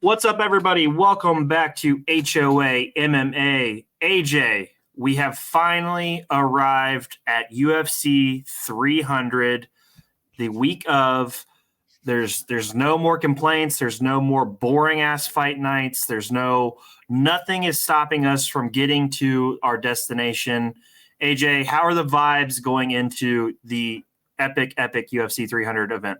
What's up, everybody? Welcome back to HOA MMA. AJ, we have finally arrived at UFC 300, the week of. There's no more complaints. There's no more boring ass fight nights. Nothing is stopping us from getting to our destination. AJ, how are the vibes going into the epic UFC 300 event?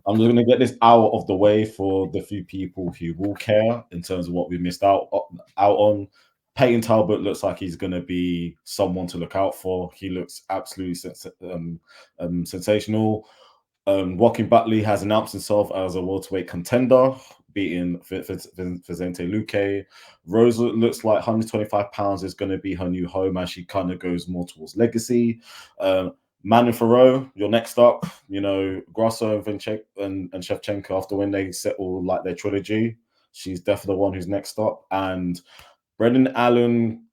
I'm just going to get this out of the way for the few people who will care in terms of what we missed out on. Peyton Talbot looks like he's going to be someone to look out for. He looks absolutely sensational. Joaquin Buckley has announced himself as a welterweight contender, beating Vicente Luque. Rosa looks like 125 pounds is going to be her new home as she kind of goes more towards legacy. Manu Farrow, you're next up. You know, Grasso and Shevchenko, after when they settle like their trilogy, she's definitely the one who's next up. And Brendan Allen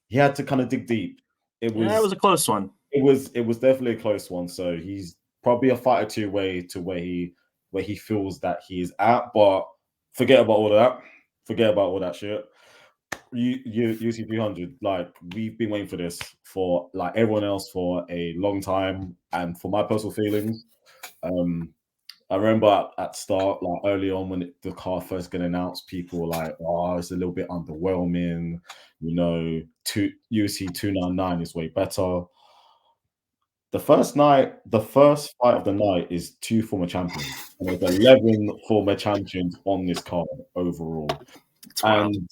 he had to kind of dig deep. It was a close one. It was definitely a close one. So he's probably a fight or two away to where he feels that he's at. But forget about all that. Forget about all that shit. UFC 300, like, we've been waiting for this for like everyone else for a long time, and for my personal feelings, I remember at start, like early on when the card first got announced, people were like, "Oh, it's a little bit underwhelming." You know, UFC 299 is way better. The first fight of the night is two former champions, and there's 11 former champions on this card overall, and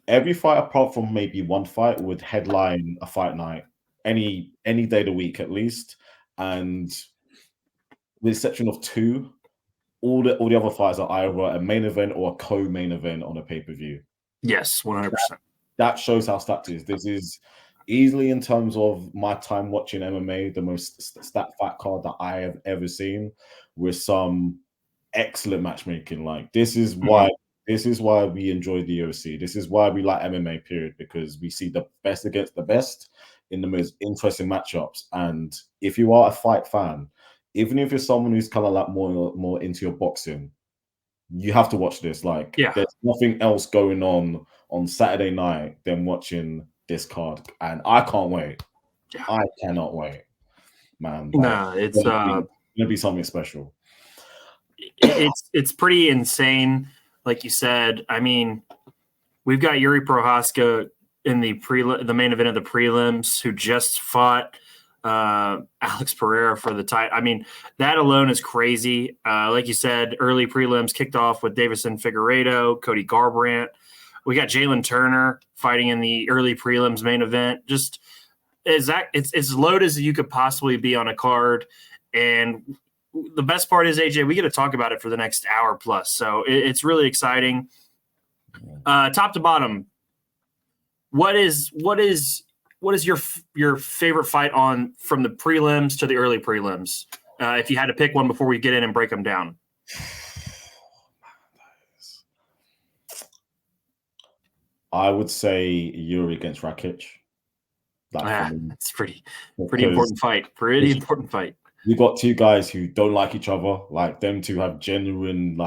every fight apart from maybe one fight would headline a fight night any day of the week at least. And with the exception of two, all the other fights are either a main event or a co-main event on a pay-per-view. Yes, 100%. That shows how stacked it is. This is easily, in terms of my time watching MMA, the most stacked fight card that I have ever seen, with some excellent matchmaking. Like, this is why we enjoy the UFC. This is why we like MMA, period, because we see the best against the best in the most interesting matchups. And if you are a fight fan, even if you're someone who's kind of like more into your boxing, you have to watch this. Like, there's nothing else going on Saturday night than watching this card. And I can't wait. Yeah. I cannot wait, man. Like, it's gonna be something special. It's pretty insane. Like you said, I mean, we've got Yuri Prohaska in the main event of the prelims, who just fought Alex Pereira for the title. I mean, that alone is crazy. Like you said, early prelims kicked off with Davison Figueiredo, Cody Garbrandt. We got Jalen Turner fighting in the early prelims main event. Just it's as loaded as you could possibly be on a card. And the best part is, AJ, we get to talk about it for the next hour plus. So it's really exciting. Top to bottom, what is your favorite fight on from the prelims to the early prelims? If you had to pick one before we get in and break them down. I would say Yuri against Rakic. That's pretty important fight. Pretty important fight. You got two guys who don't like each other. Like, them two have genuine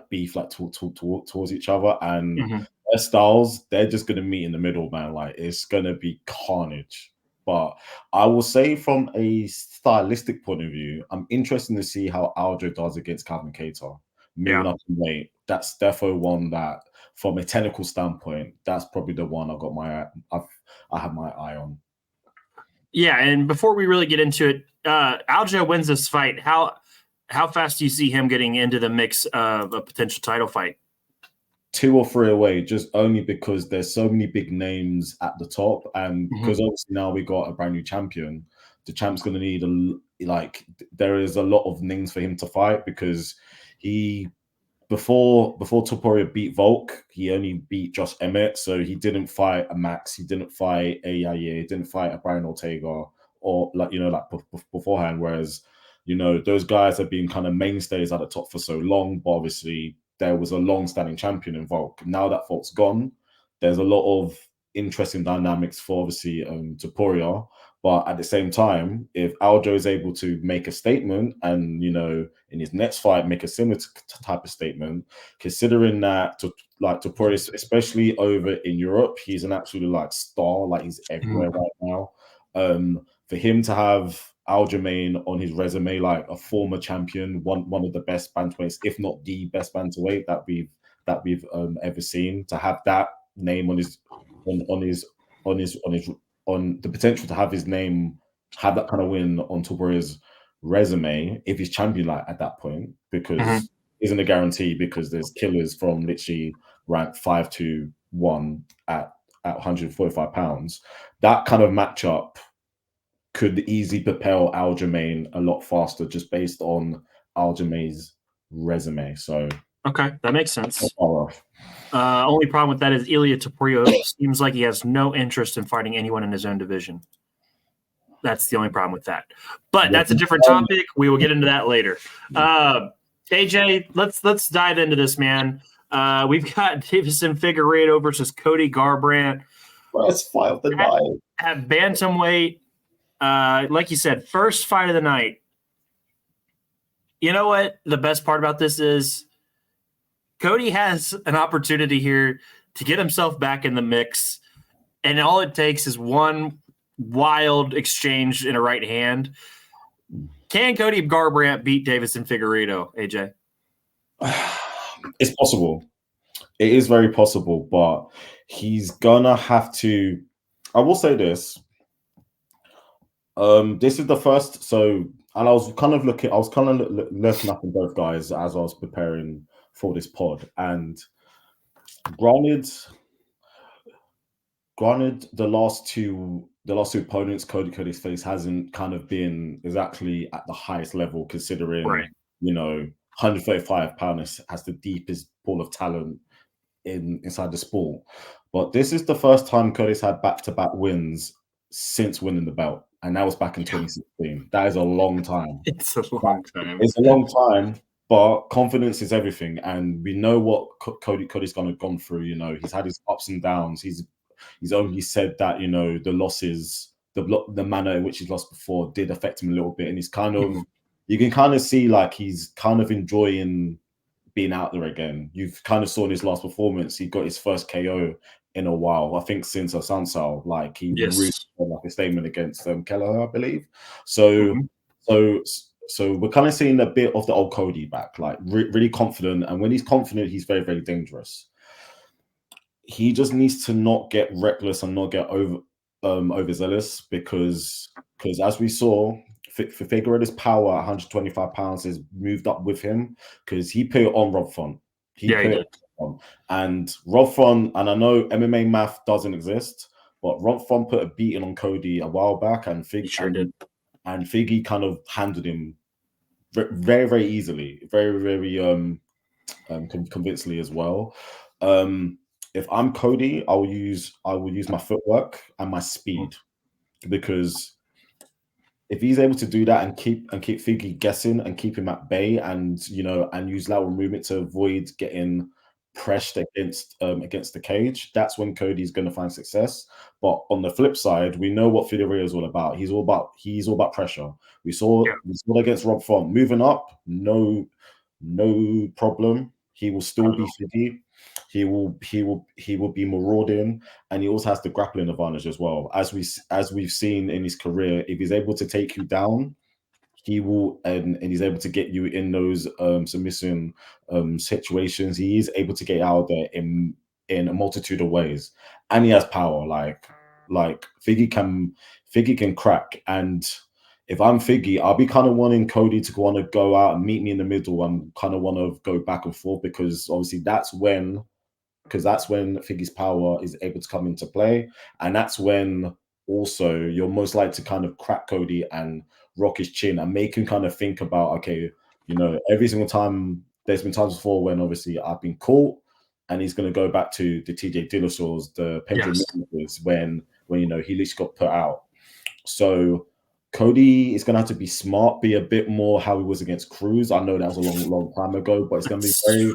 beef towards each other, and their styles, they're just gonna meet in the middle, man. Like, it's gonna be carnage. But I will say, from a stylistic point of view, I'm interested to see how Aljo does against Calvin Kattar. Moving up in weight, that's definitely one that, from a technical standpoint, that's probably the one I have my eye on. Yeah, and before we really get into it, Aljo wins this fight. How fast do you see him getting into the mix of a potential title fight? 2 or 3 away, just only because there's so many big names at the top, and because obviously now we got a brand new champion, the champ's going to need there is a lot of names for him to fight, because he before Topuria beat Volk, he only beat Josh Emmett, so he didn't fight a Max, he didn't fight a Yair, he didn't fight a Brian Ortega, or beforehand. Whereas, those guys have been kind of mainstays at the top for so long, but obviously there was a long-standing champion in Volk. Now that Volk's gone, there's a lot of interesting dynamics for, obviously, Topuria, But at the same time, if Aljo is able to make a statement and, in his next fight, make a similar type of statement, considering that Topuria, especially over in Europe, he's an absolute like star, like he's everywhere right now. For him to have Aljamain on his resume, like a former champion, one of the best bantamweights, if not the best bantamweight that we've ever seen, to have that name on the potential to have his name, have that kind of win on Topuria's resume if he's champion like at that point, because isn't a guarantee, because there's killers from literally rank 5 to 1 at 145 pounds. That kind of matchup could easily propel Aljamain a lot faster just based on Aljamain's resume. So okay, that makes sense. Only problem with that is Ilia Topuria seems like he has no interest in fighting anyone in his own division. That's the only problem with that. But that's a different topic. We will get into that later. AJ, let's dive into this, man. We've got Deiveson Figueiredo versus Cody Garbrandt. First fight of the night. At bantamweight. Like you said, first fight of the night. You know what the best part about this is? Cody has an opportunity here to get himself back in the mix, and all it takes is one wild exchange in a right hand. Can Cody Garbrandt beat Deiveson Figueiredo, AJ? It's possible. It is very possible, but he's gonna have to. I will say this. This is the first. So, and I was kind of looking up in both guys as I was preparing for this pod, and granted, the last two opponents Cody's face hasn't kind of been exactly at the highest level, considering 135 pounds has the deepest pool of talent inside the sport. But this is the first time Cody's had back-to-back wins since winning the belt, and that was back in 2016. That is a long time. It's a long time. It's a long time. But confidence is everything, and we know what Cody's gone through. He's had his ups and downs. He's only said that the losses, the manner in which he's lost before, did affect him a little bit, and he's kind of you can kind of see like he's kind of enjoying being out there again. You've kind of saw in his last performance, he got his first KO in a while. I think since Asansao, like he really made like a statement against Kelleher, I believe. So we're kind of seeing a bit of the old Cody back, like really confident. And when he's confident, he's very, very dangerous. He just needs to not get reckless and not get overzealous, because as we saw, Figueiredo's power at 125 pounds has moved up with him, because he put it on Rob Font. And Rob Font, and I know MMA math doesn't exist, but Rob Font put a beating on Cody a while back, and and Figgy kind of handled him very, very easily, very, very convincingly as well. If I'm Cody, I will use my footwork and my speed, because if he's able to do that and keep Figgy guessing and keep him at bay, and and use lateral movement to avoid getting pressed against the cage, that's when Cody's going to find success. But on the flip side, we know what Figueiredo is all about. He's all about pressure. We saw against Rob Font, moving up, no problem. He will still be Figgy. He will be marauding, and he also has the grappling advantage as well. As we've seen in his career, if he's able to take you down, he will, and he's able to get you in those submission situations. He is able to get out there in a multitude of ways, and he has power. Like Figgy can crack. And if I'm Figgy, I'll be kind of wanting Cody to want to go out and meet me in the middle and kind of want to go back and forth, because obviously that's when Figgy's power is able to come into play, and that's when also you're most likely to kind of crack Cody and rock his chin and make him kind of think about, okay, every single time, there's been times before when obviously I've been caught, and he's going to go back to the TJ Dillashaws, the Pedro Mendes, when he literally got put out. So Cody is going to have to be smart, be a bit more how he was against Cruz. I know that was a long time ago, but it's going to be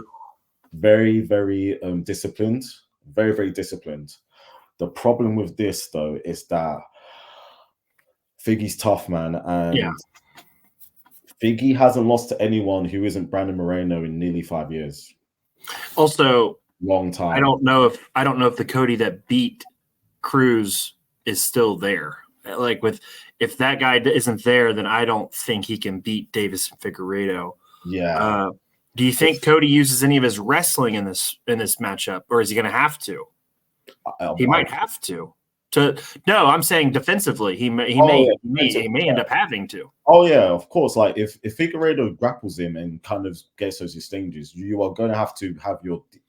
very, very, very disciplined, very, very disciplined. The problem with this, though, is that Figgy's tough, man, Yeah. and Figgy hasn't lost to anyone who isn't Brandon Moreno in nearly 5 years. Also, Long time. I don't know if the Cody that beat Cruz is still there. Like if that guy isn't there, then I don't think he can beat Davis and Figueiredo. Yeah. Do you think Cody uses any of his wrestling in this matchup, or is he going to have to? He might have to. No, I'm saying defensively. He may end up having to. Oh yeah, of course. Like if Figueiredo grapples him and kind of gets those exchanges, you are going to have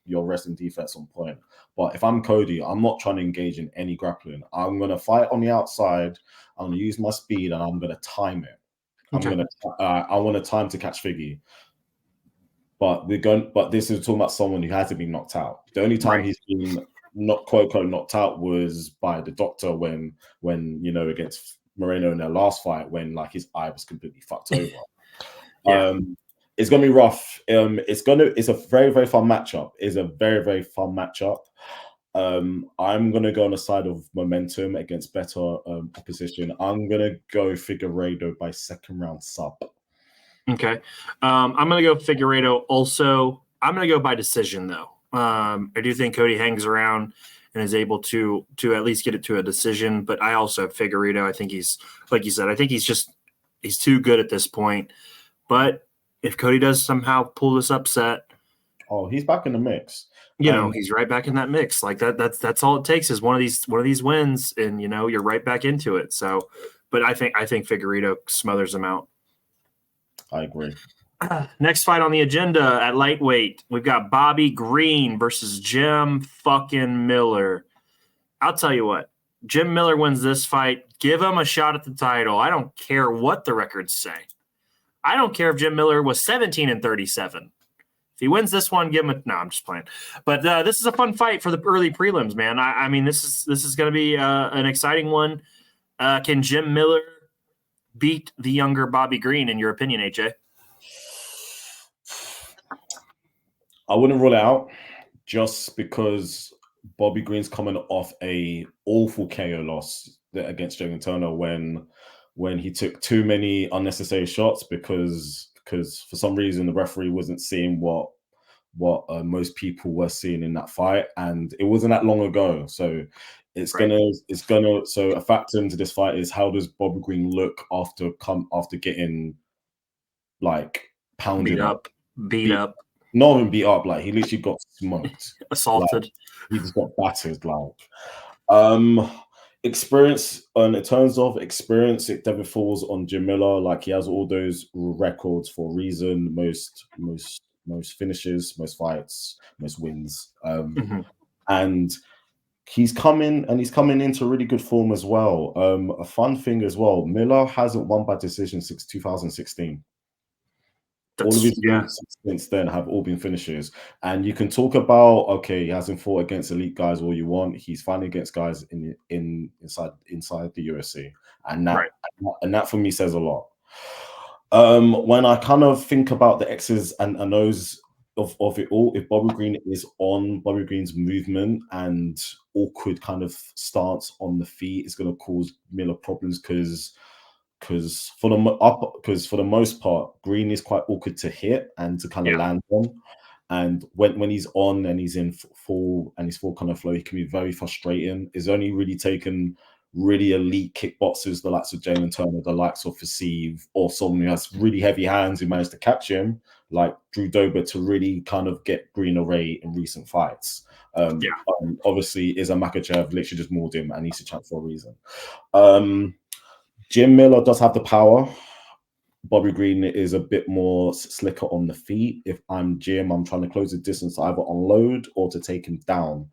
your wrestling defense on point. But if I'm Cody, I'm not trying to engage in any grappling. I'm going to fight on the outside. I'm going to use my speed and I'm going to time it. I want a time to catch Figgy. But this is talking about someone who hasn't been knocked out. The only time he's been not quote unquote knocked out was by the doctor when against Moreno in their last fight when like his eye was completely fucked over. It's gonna be rough. It's a very, very fun matchup. It's a very, very fun matchup. I'm gonna go on the side of momentum against better opposition. I'm gonna go Figueiredo by second round sub. Okay. I'm going to go Figueiredo also. I'm going to go by decision, though. I do think Cody hangs around and is able to at least get it to a decision, but I also have Figueiredo. I think he's, like you said, I think he's too good at this point. But if Cody does somehow pull this upset, he's back in the mix. He's right back in that mix. Like that's all it takes is one of these wins, and you're right back into it. So, but I think Figueiredo smothers him out. I agree. Next fight on the agenda at lightweight, we've got Bobby Green versus Jim fucking Miller. I'll tell you what, Jim Miller wins this fight. Give him a shot at the title. I don't care what the records say. I don't care if Jim Miller was 17-37. If he wins this one, give him a. No, I'm just playing. But this is a fun fight for the early prelims, man. I mean, this is going to be an exciting one. Can Jim Miller beat the younger Bobby Green, in your opinion, AJ? I wouldn't rule it out just because Bobby Green's coming off a awful KO loss against Jalen Turner when he took too many unnecessary shots because for some reason the referee wasn't seeing what most people were seeing in that fight, and it wasn't that long ago. So so a factor into this fight is how does Bobby Green look after getting like pounded beat up. Not even beat up, like he literally got smoked. Assaulted. Like, he just got battered. Experience, in terms of experience, it definitely falls on Jim Miller. Like he has all those records for a reason. Most finishes, most fights, most wins. And he's coming into really good form as well. A fun thing as well, Miller hasn't won by decision since 2016. All of his wins since then have all been finishes. And you can talk about, okay, he hasn't fought against elite guys all you want. He's fighting against guys inside the UFC. And that for me says a lot. When I kind of think about the X's and O's of it all, if Bobby Green is on Bobby Green's movement and awkward kind of stance on the feet, it's going to cause Miller problems because for the most part, Green is quite awkward to hit and to kind of land on. And when he's on and he's in full kind of flow, he can be very frustrating. It's only really taken really elite kickboxers, the likes of Jalen Turner, the likes of Faceve, or someone who has really heavy hands who managed to catch him, like Drew Dober, to really kind of get Green away in recent fights. Obviously, Islam Makhachev literally just mauled him and he's a champ for a reason. Jim Miller does have the power. Bobby Green is a bit more slicker on the feet. If I'm Jim, I'm trying to close the distance to either unload or to take him down.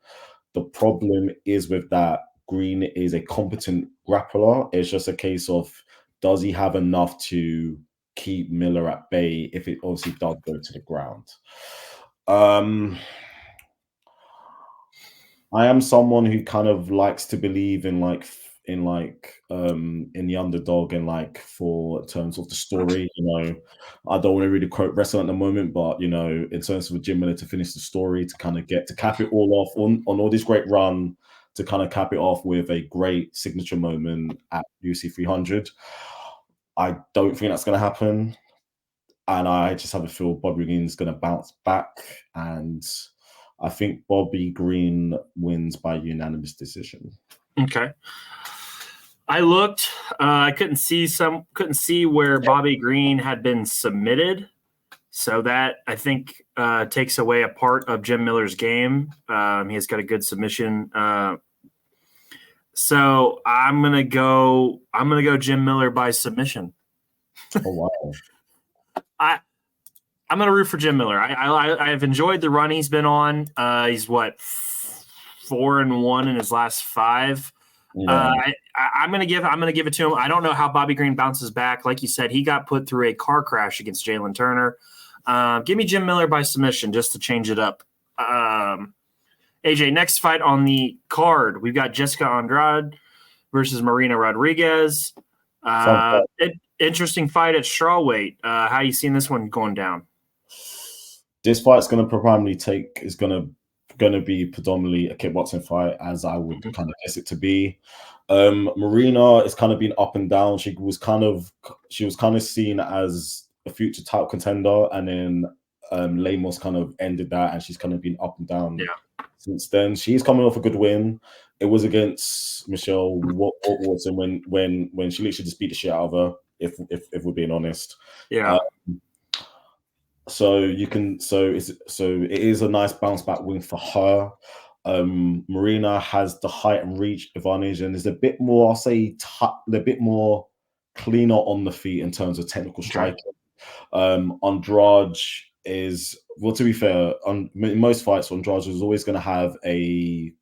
The problem is with that, Green is a competent grappler. It's just a case of, does he have enough to keep Miller at bay if it obviously does go to the ground? I am someone who kind of likes to believe in the underdog and like for terms of the story. I don't want to really quote wrestling at the moment, but in terms of Jim Miller to finish the story, to kind of get to cap it all off on all this great run, to kind of cap it off with a great signature moment at UC 300. I don't think that's going to happen. And I just have a feel Bobby Green's going to bounce back. And I think Bobby Green wins by unanimous decision. Okay. I looked. I couldn't see where Bobby Green had been submitted. So that, I think, takes away a part of Jim Miller's game. He has got a good submission. So I'm gonna go Jim Miller by submission. Oh wow! I'm gonna root for Jim Miller. I've enjoyed the run he's been on. He's what 4-1 in his last 5. Yeah. I'm gonna give it to him. I don't know how Bobby Green bounces back. Like you said, he got put through a car crash against Jalen Turner. Give me Jim Miller by submission just to change it up. AJ, next fight on the card, we've got Jessica Andrade versus Marina Rodriguez. Interesting fight at strawweight. How you seeing this one going down? This fight's going to is going to be predominantly a kickboxing fight, as I would kind of guess it to be. Marina has kind of been up and down. She was kind of seen as a future title contender, and then Lemos kind of ended that, and she's kind of been up and down since then. She's coming off a good win. It was against Michelle Watson when she literally just beat the shit out of her. If we're being honest, yeah. So it is a nice bounce back win for her. Marina has the height and reach advantage, and is a bit more, I'll say, a bit more cleaner on the feet in terms of technical striking. Andrade is, well, to be fair, in most fights, Andrade is always going to have a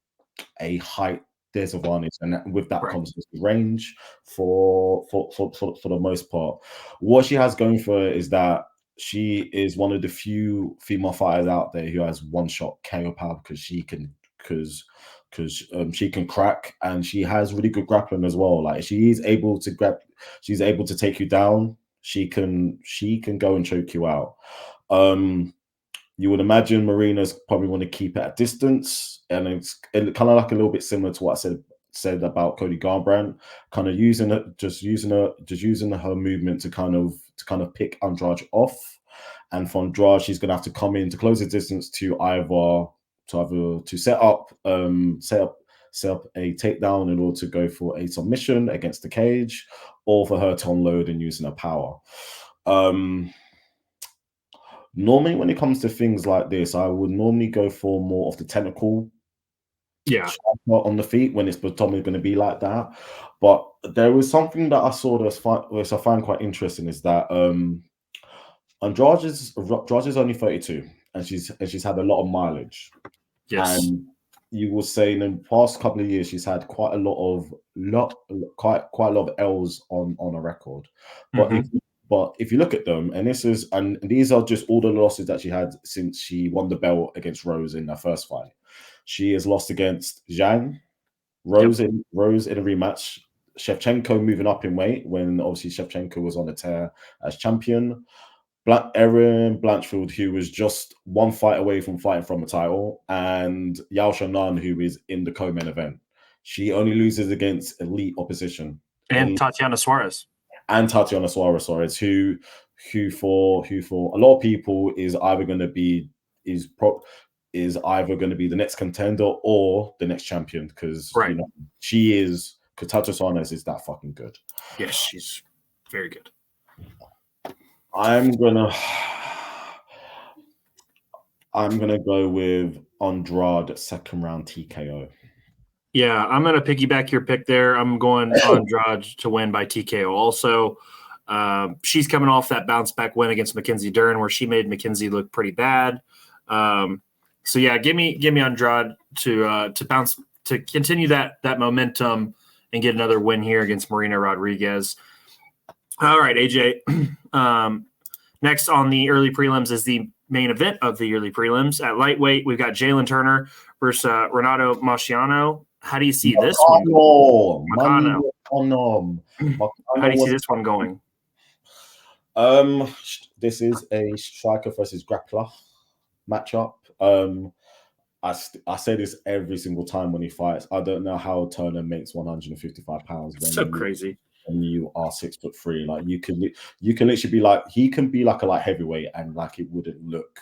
height disadvantage, and with that comes range for the most part. What she has going for her is that she is one of the few female fighters out there who has one-shot KO power, because she can crack, and she has really good grappling as well. Like, she's able to take you down. She can go and choke you out. You would imagine Marina's probably want to keep it at distance, and it's kind of like a little bit similar to what I said about Cody Garbrandt, kind of using her movement to kind of pick Andrade off. And for Andrade, she's gonna have to come in to close the distance to either set up a takedown in order to go for a submission against the cage, or for her to unload and using her power. Normally, when it comes to things like this, I would normally go for more of the technical on the feet when it's predominantly going to be like that. But there was something that I saw which I find quite interesting, is that Andrade is only 32, and she's had a lot of mileage. Yes. And you will say in the past couple of years she's had quite a lot of L's on a record. But if you look at them, and these are just all the losses that she had since she won the belt against Rose in her first fight. She has lost against Zhang, Rose in a rematch, Shevchenko moving up in weight when obviously Shevchenko was on a tear as champion, Erin Blanchfield, who was just one fight away from fighting from a title, and Yao Shannon, who is in the co-main event. She only loses against elite opposition. And Tatiana Suarez. Who for a lot of people is either going to be the next contender or the next champion, because she is, because Tatiana Suarez is that fucking good. Yes, she's very good. I'm gonna go with Andrade second round TKO. Yeah, I'm gonna piggyback your pick there. I'm going Andrade to win by TKO. Also, she's coming off that bounce back win against Mackenzie Dern, where she made Mackenzie look pretty bad. So yeah, give me Andrade to bounce, to continue that momentum and get another win here against Marina Rodriguez. All right, AJ. Next on the early prelims is the main event of the early prelims. At lightweight, we've got Jalen Turner versus Renato Marciano. How do you see this one? How do you see this one going? This is a striker versus grappler matchup. I say this every single time when he fights. I don't know how Turner makes 155 pounds It's so crazy. when you are 6'3". Like you can literally be like, he can be like a light heavyweight and like it wouldn't look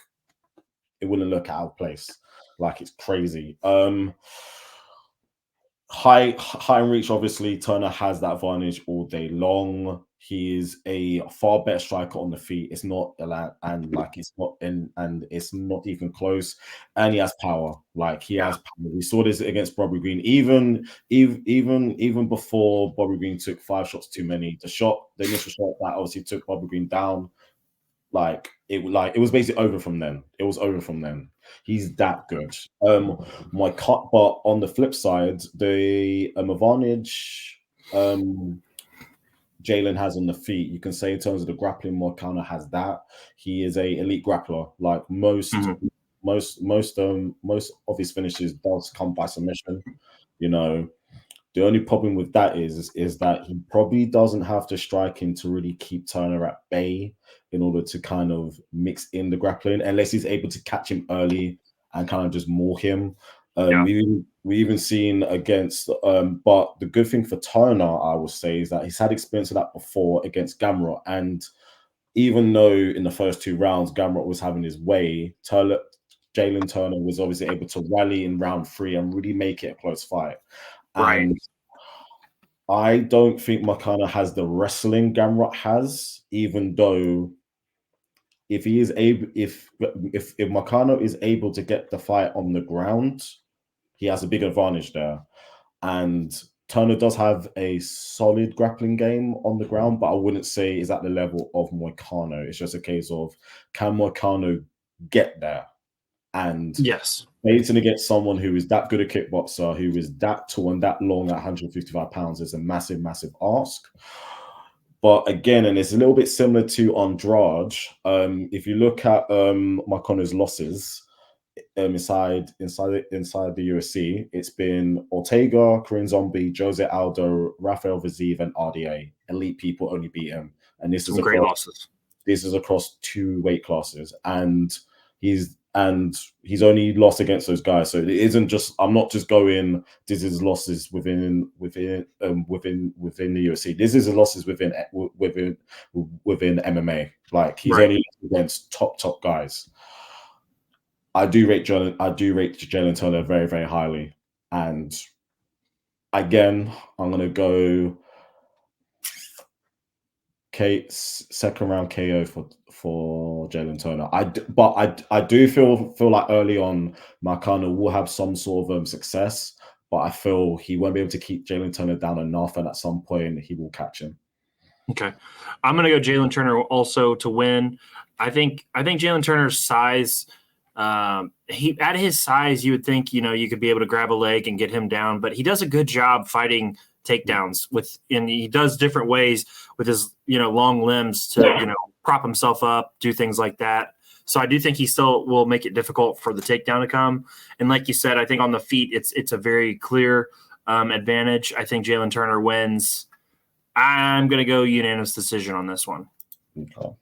out of place. Like it's crazy. High and reach, obviously, Turner has that advantage all day long. He is a far better striker on the feet. It's not it's not even close. And he has power. Like he has power. We saw this against Bobby Green. Even before Bobby Green took 5 shots too many, the initial shot that obviously took Bobby Green down, it was basically over from then. It was over from then. He's that good. But on the flip side, the advantage Jalen has on the feet, you can say in terms of the grappling, Moicano has that. He is a elite grappler. Like most of his finishes does come by submission. You know, the only problem with that is that he probably doesn't have the striking to really keep Turner at bay in order to kind of mix in the grappling, unless he's able to catch him early and kind of just maul him. We even seen against, but the good thing for Turner, I would say, is that he's had experience of that before against Gamrot, and even though in the first 2 rounds Gamrot was having his way, Jalen Turner was obviously able to rally in round 3 and really make it a close fight. Right. And I don't think Moicano has the wrestling Gamrot has, even though if Moicano is able to get the fight on the ground, he has a big advantage there. And Turner does have a solid grappling game on the ground, but I wouldn't say is at the level of Moicano. It's just a case of, can Moicano get there? And yes, waiting to get someone who is that good a kickboxer, who is that tall and that long at 155 pounds is a massive, massive ask. But again, and it's a little bit similar to Andrade. If you look at Moicano's losses inside the UFC, it's been Ortega, Korean Zombie, Jose Aldo, Rafael Vaziev, and RDA. Elite people only beat him, and this is great losses. This is across 2 weight classes, and he's only lost against those guys. So it isn't just, I'm not just going, this is losses within the UFC. This is losses within MMA. Like he's only lost against top guys. I do rate Jalen Turner very, very highly. And again, I'm gonna go second round KO for Jalen Turner. I do feel like early on Moicano will have some sort of success, but I feel he won't be able to keep Jalen Turner down enough, and at some point he will catch him. Okay, I'm gonna go Jalen Turner also to win. I think Jalen Turner's size. At his size, you would think you could be able to grab a leg and get him down, but he does a good job fighting takedowns and he does different ways with his long limbs to prop himself up, do things like that. So I do think he still will make it difficult for the takedown to come. And like you said, I think on the feet it's a very clear advantage. I think Jalen Turner wins. I'm going to go unanimous decision on this one. Okay. All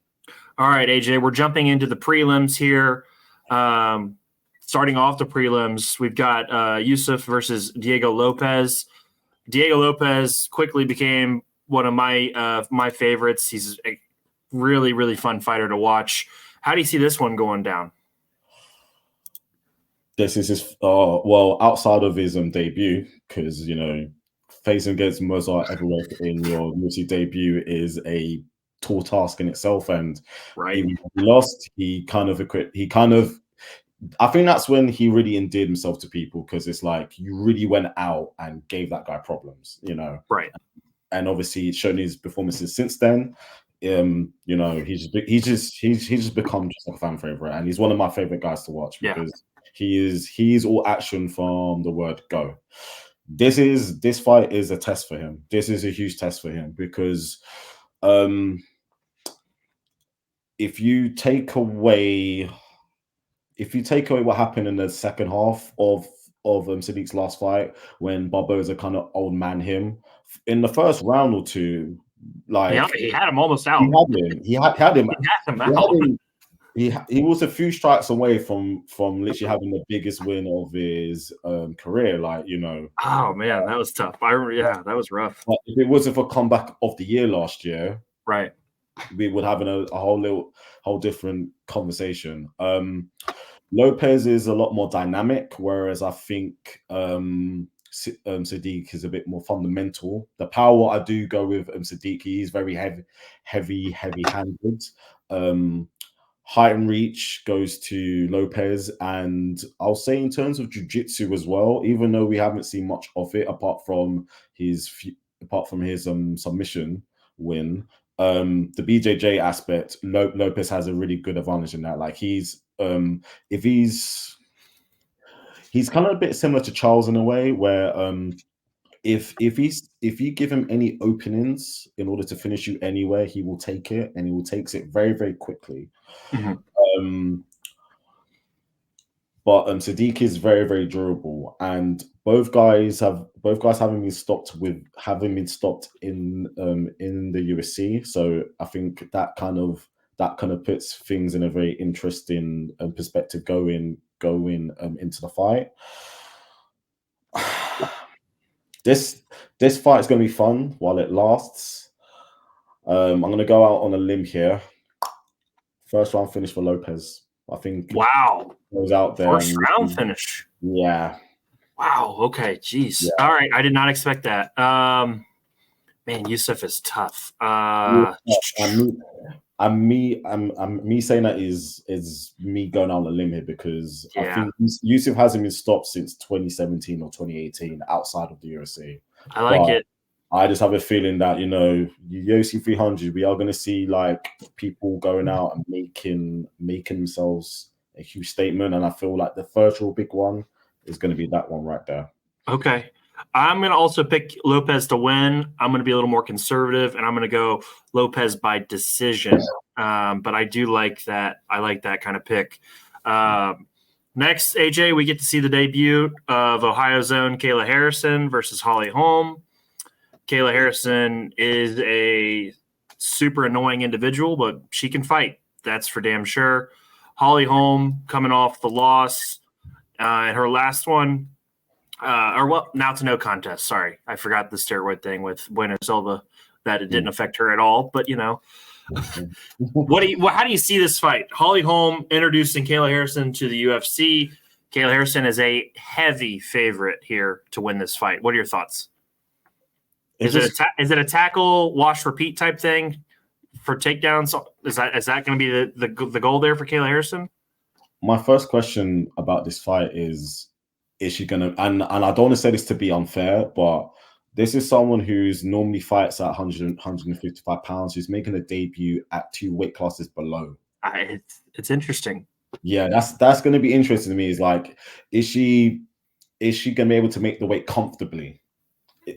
right, AJ, we're jumping into the prelims here. Starting off the prelims, we've got Yusuf versus Diego Lopez. Diego Lopez quickly became one of my favorites. He's a really, really fun fighter to watch. How do you see this one going down? This is his outside of his debut, because facing against Mozart Everett in your UFC debut is a tall task in itself, and even when he lost, I think that's when he really endeared himself to people, because it's like you really went out and gave that guy problems, Right. And obviously he's shown his performances since then. He's just become just like a fan favorite, and he's one of my favorite guys to watch because he's all action from the word go. This fight is a test for him. This is a huge test for him because if you take away what happened in the second half of Sadiq's last fight, when Barboza kind of old man him in the first round or two, like he had him almost out. He had him he was a few strikes away from literally having the biggest win of his career. Like, you know, Oh man, that was tough. Yeah, that was rough. but if it wasn't for comeback of the year last year, Right. we would have a whole different conversation. Lopez is a lot more dynamic, whereas I think Sadiq is a bit more fundamental. The power, I do go with Sadiq. He's very heavy-handed. Height and reach goes to Lopez, and I'll say in terms of jiu-jitsu as well, even though we haven't seen much of it apart from his submission win, the BJJ aspect, Lopez has a really good advantage in that. Like if he's kind of a bit similar to Charles in a way, where if you give him any openings in order to finish you anywhere, he will take it, and he will takes it very, very quickly. Mhm. But Sadiq is very, very durable, and both guys having been stopped in the UFC. So I think that kind of puts things in a very interesting perspective going into the fight. This fight is going to be fun while it lasts. I'm going to go out on a limb here. First round finish for Lopez. I think. Wow. Goes out there. First round finish. Yeah. Wow. Okay. Jeez. Yeah. All right. I did not expect that. Man, Yusuf is tough. I'm me saying that is me going out on a limb here, because I think Yusuf hasn't been stopped since 2017 or 2018 outside of the UFC. I like it. I just have a feeling that, you know, UFC 300, we are going to see like people going out and making themselves a huge statement, and I feel like the first real big one is going to be that one right there. Okay. I'm going to also pick Lopez to win. I'm going to be a little more conservative, and I'm going to go Lopez by decision. But I do like that. I like that kind of pick. Next, AJ, we get to see the debut of Ohio's own Kayla Harrison versus Holly Holm. Kayla Harrison is a super annoying individual, but she can fight. That's for damn sure. Holly Holm coming off the loss in her last one. Now it's a no contest. Sorry, I forgot the steroid thing with Buena Silva, that it didn't affect her at all. But, you know, how do you see this fight? Holly Holm introducing Kayla Harrison to the UFC. Kayla Harrison is a heavy favorite here to win this fight. What are your thoughts? Is it a tackle, wash, repeat type thing for takedowns? Is that going to be the goal there for Kayla Harrison? My first question about this fight is she going to, and I don't want to say this to be unfair, but this is someone who's normally fights at 155 pounds, who's making a debut at 2 weight classes below. It's interesting. Yeah, that's going to be interesting to me. Is like, is she going to be able to make the weight comfortably?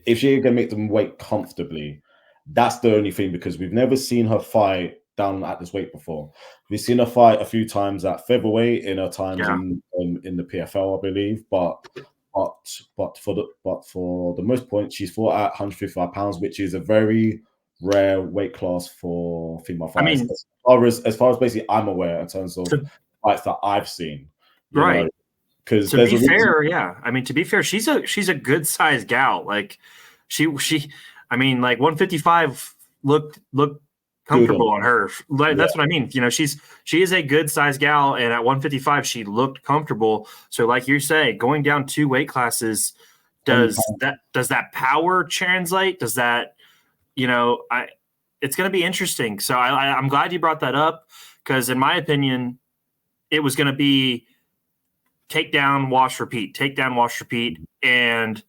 If she's going to make them weight comfortably, that's the only thing, because we've never seen her fight down at this weight before. We've seen her fight a few times at featherweight in her times in the PFL, I believe, but for the most point, she's fought at 155 pounds, which is a very rare weight class for female fighters. I mean, as far as basically I'm aware in terms of fights that I've seen, right? Because to be fair, I mean, to be fair, she's a good sized gal. Like she, I mean, like 155 looked comfortable on her. That's what I mean. You know, she is a good sized gal, and at 155 she looked comfortable. So, like you say, going down 2 weight classes, does that power translate? Does that, you know, it's going to be interesting. So I'm glad you brought that up, because in my opinion, it was going to be takedown, wash, repeat, takedown, wash, repeat, and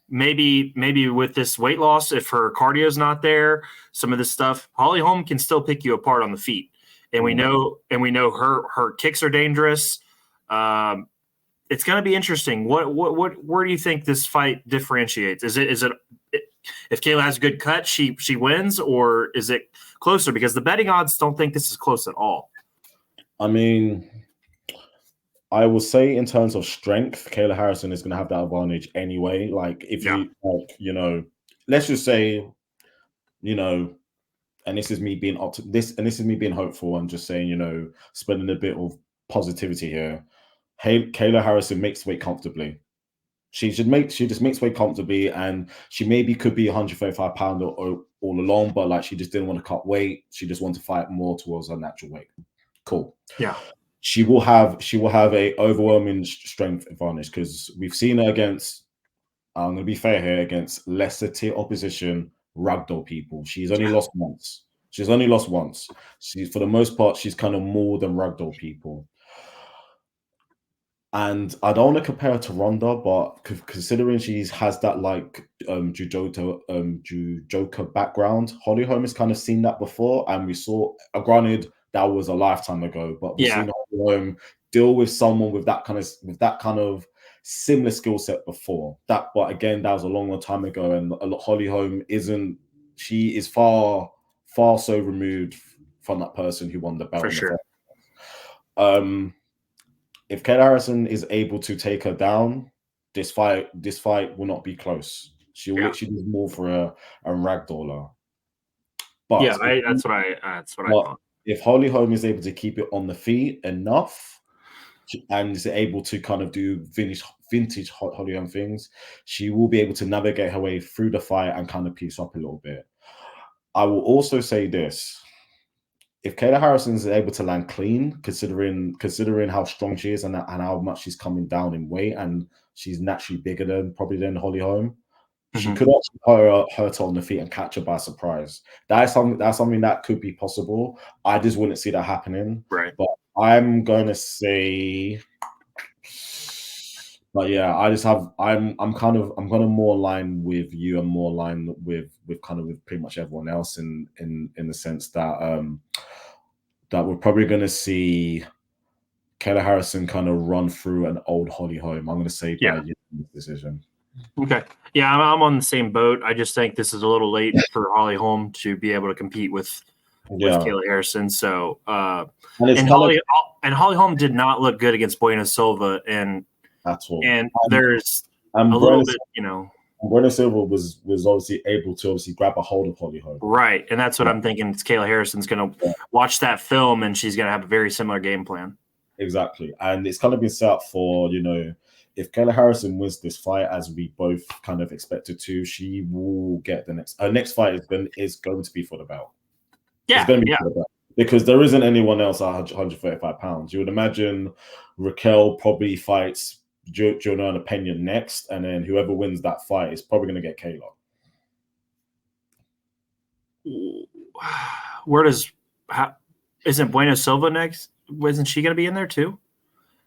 maybe with this weight loss, if her cardio's not there, some of this stuff, Holly Holm can still pick you apart on the feet, and we know her kicks are dangerous. It's going to be interesting. Where do you think this fight differentiates? Is it if Kayla has a good cut, she wins, or is it closer? Because the betting odds don't think this is close at all. I mean, I will say in terms of strength, Kayla Harrison is going to have that advantage anyway. Like if you, like, you know, let's just say, you know, and this is me being this is me being hopeful and just saying, spending a bit of positivity here. Hey, Kayla Harrison makes weight comfortably. She just makes weight comfortably, and she maybe could be 135 pound all along, but like she just didn't want to cut weight. She just wanted to fight more towards her natural weight. Cool. Yeah. She will have a overwhelming strength advantage because we've seen her against. I'm going to be fair here, against lesser tier opposition, ragdoll people. She's only lost once. She's only lost once. For the most part, she's kind of more than ragdoll people. And I don't want to compare her to Ronda, but considering she has that like judoka background, Holly Holm has kind of seen that before, and we saw. Granted, that was a lifetime ago, but we've seen Holly Holm deal with someone with that kind of similar skill set before. But again, that was a long time ago, and Holly Holm isn't. She is far so removed from that person who won the belt. For sure. If Kayla Harrison is able to take her down, this fight will not be close. She will literally do more for a ragdoller. But that's what I thought. If Holly Holm is able to keep it on the feet enough, and is able to kind of do vintage Holly Holm things, she will be able to navigate her way through the fight and kind of piece up a little bit. I will also say this. If Kayla Harrison is able to land clean, considering how strong she is and how much she's coming down in weight, and she's naturally bigger than Holly Holm, she could actually hurt her on the feet and catch her by surprise. That's something that could be possible. I just wouldn't see that happening. Right. But I'm gonna say, but yeah, I'm gonna more align with you and more align with pretty much everyone else in the sense that that we're probably gonna see Kayla Harrison kind of run through an old Holly Holm. I'm gonna say by decision. Okay. Yeah, I'm on the same boat. I just think this is a little late for Holly Holm to be able to compete with Kayla Harrison. So and Holly Holm did not look good against Bueno Silva, and at all. And there's a little bit, Bueno Silva was obviously able to grab a hold of Holly Holm. Right, and that's what I'm thinking. It's Kayla Harrison's going to watch that film, and she's going to have a very similar game plan. Exactly, and it's kind of been set up for if Kayla Harrison wins this fight, as we both kind of expected to, she will get the next. Her next fight is going to be for the belt. Yeah, it's going to be for the belt. Because there isn't anyone else at 135 pounds. You would imagine Raquel probably fights Joanna Pena next, and then whoever wins that fight is probably going to get Kayla. Isn't Bueno Silva next? Wasn't she going to be in there too?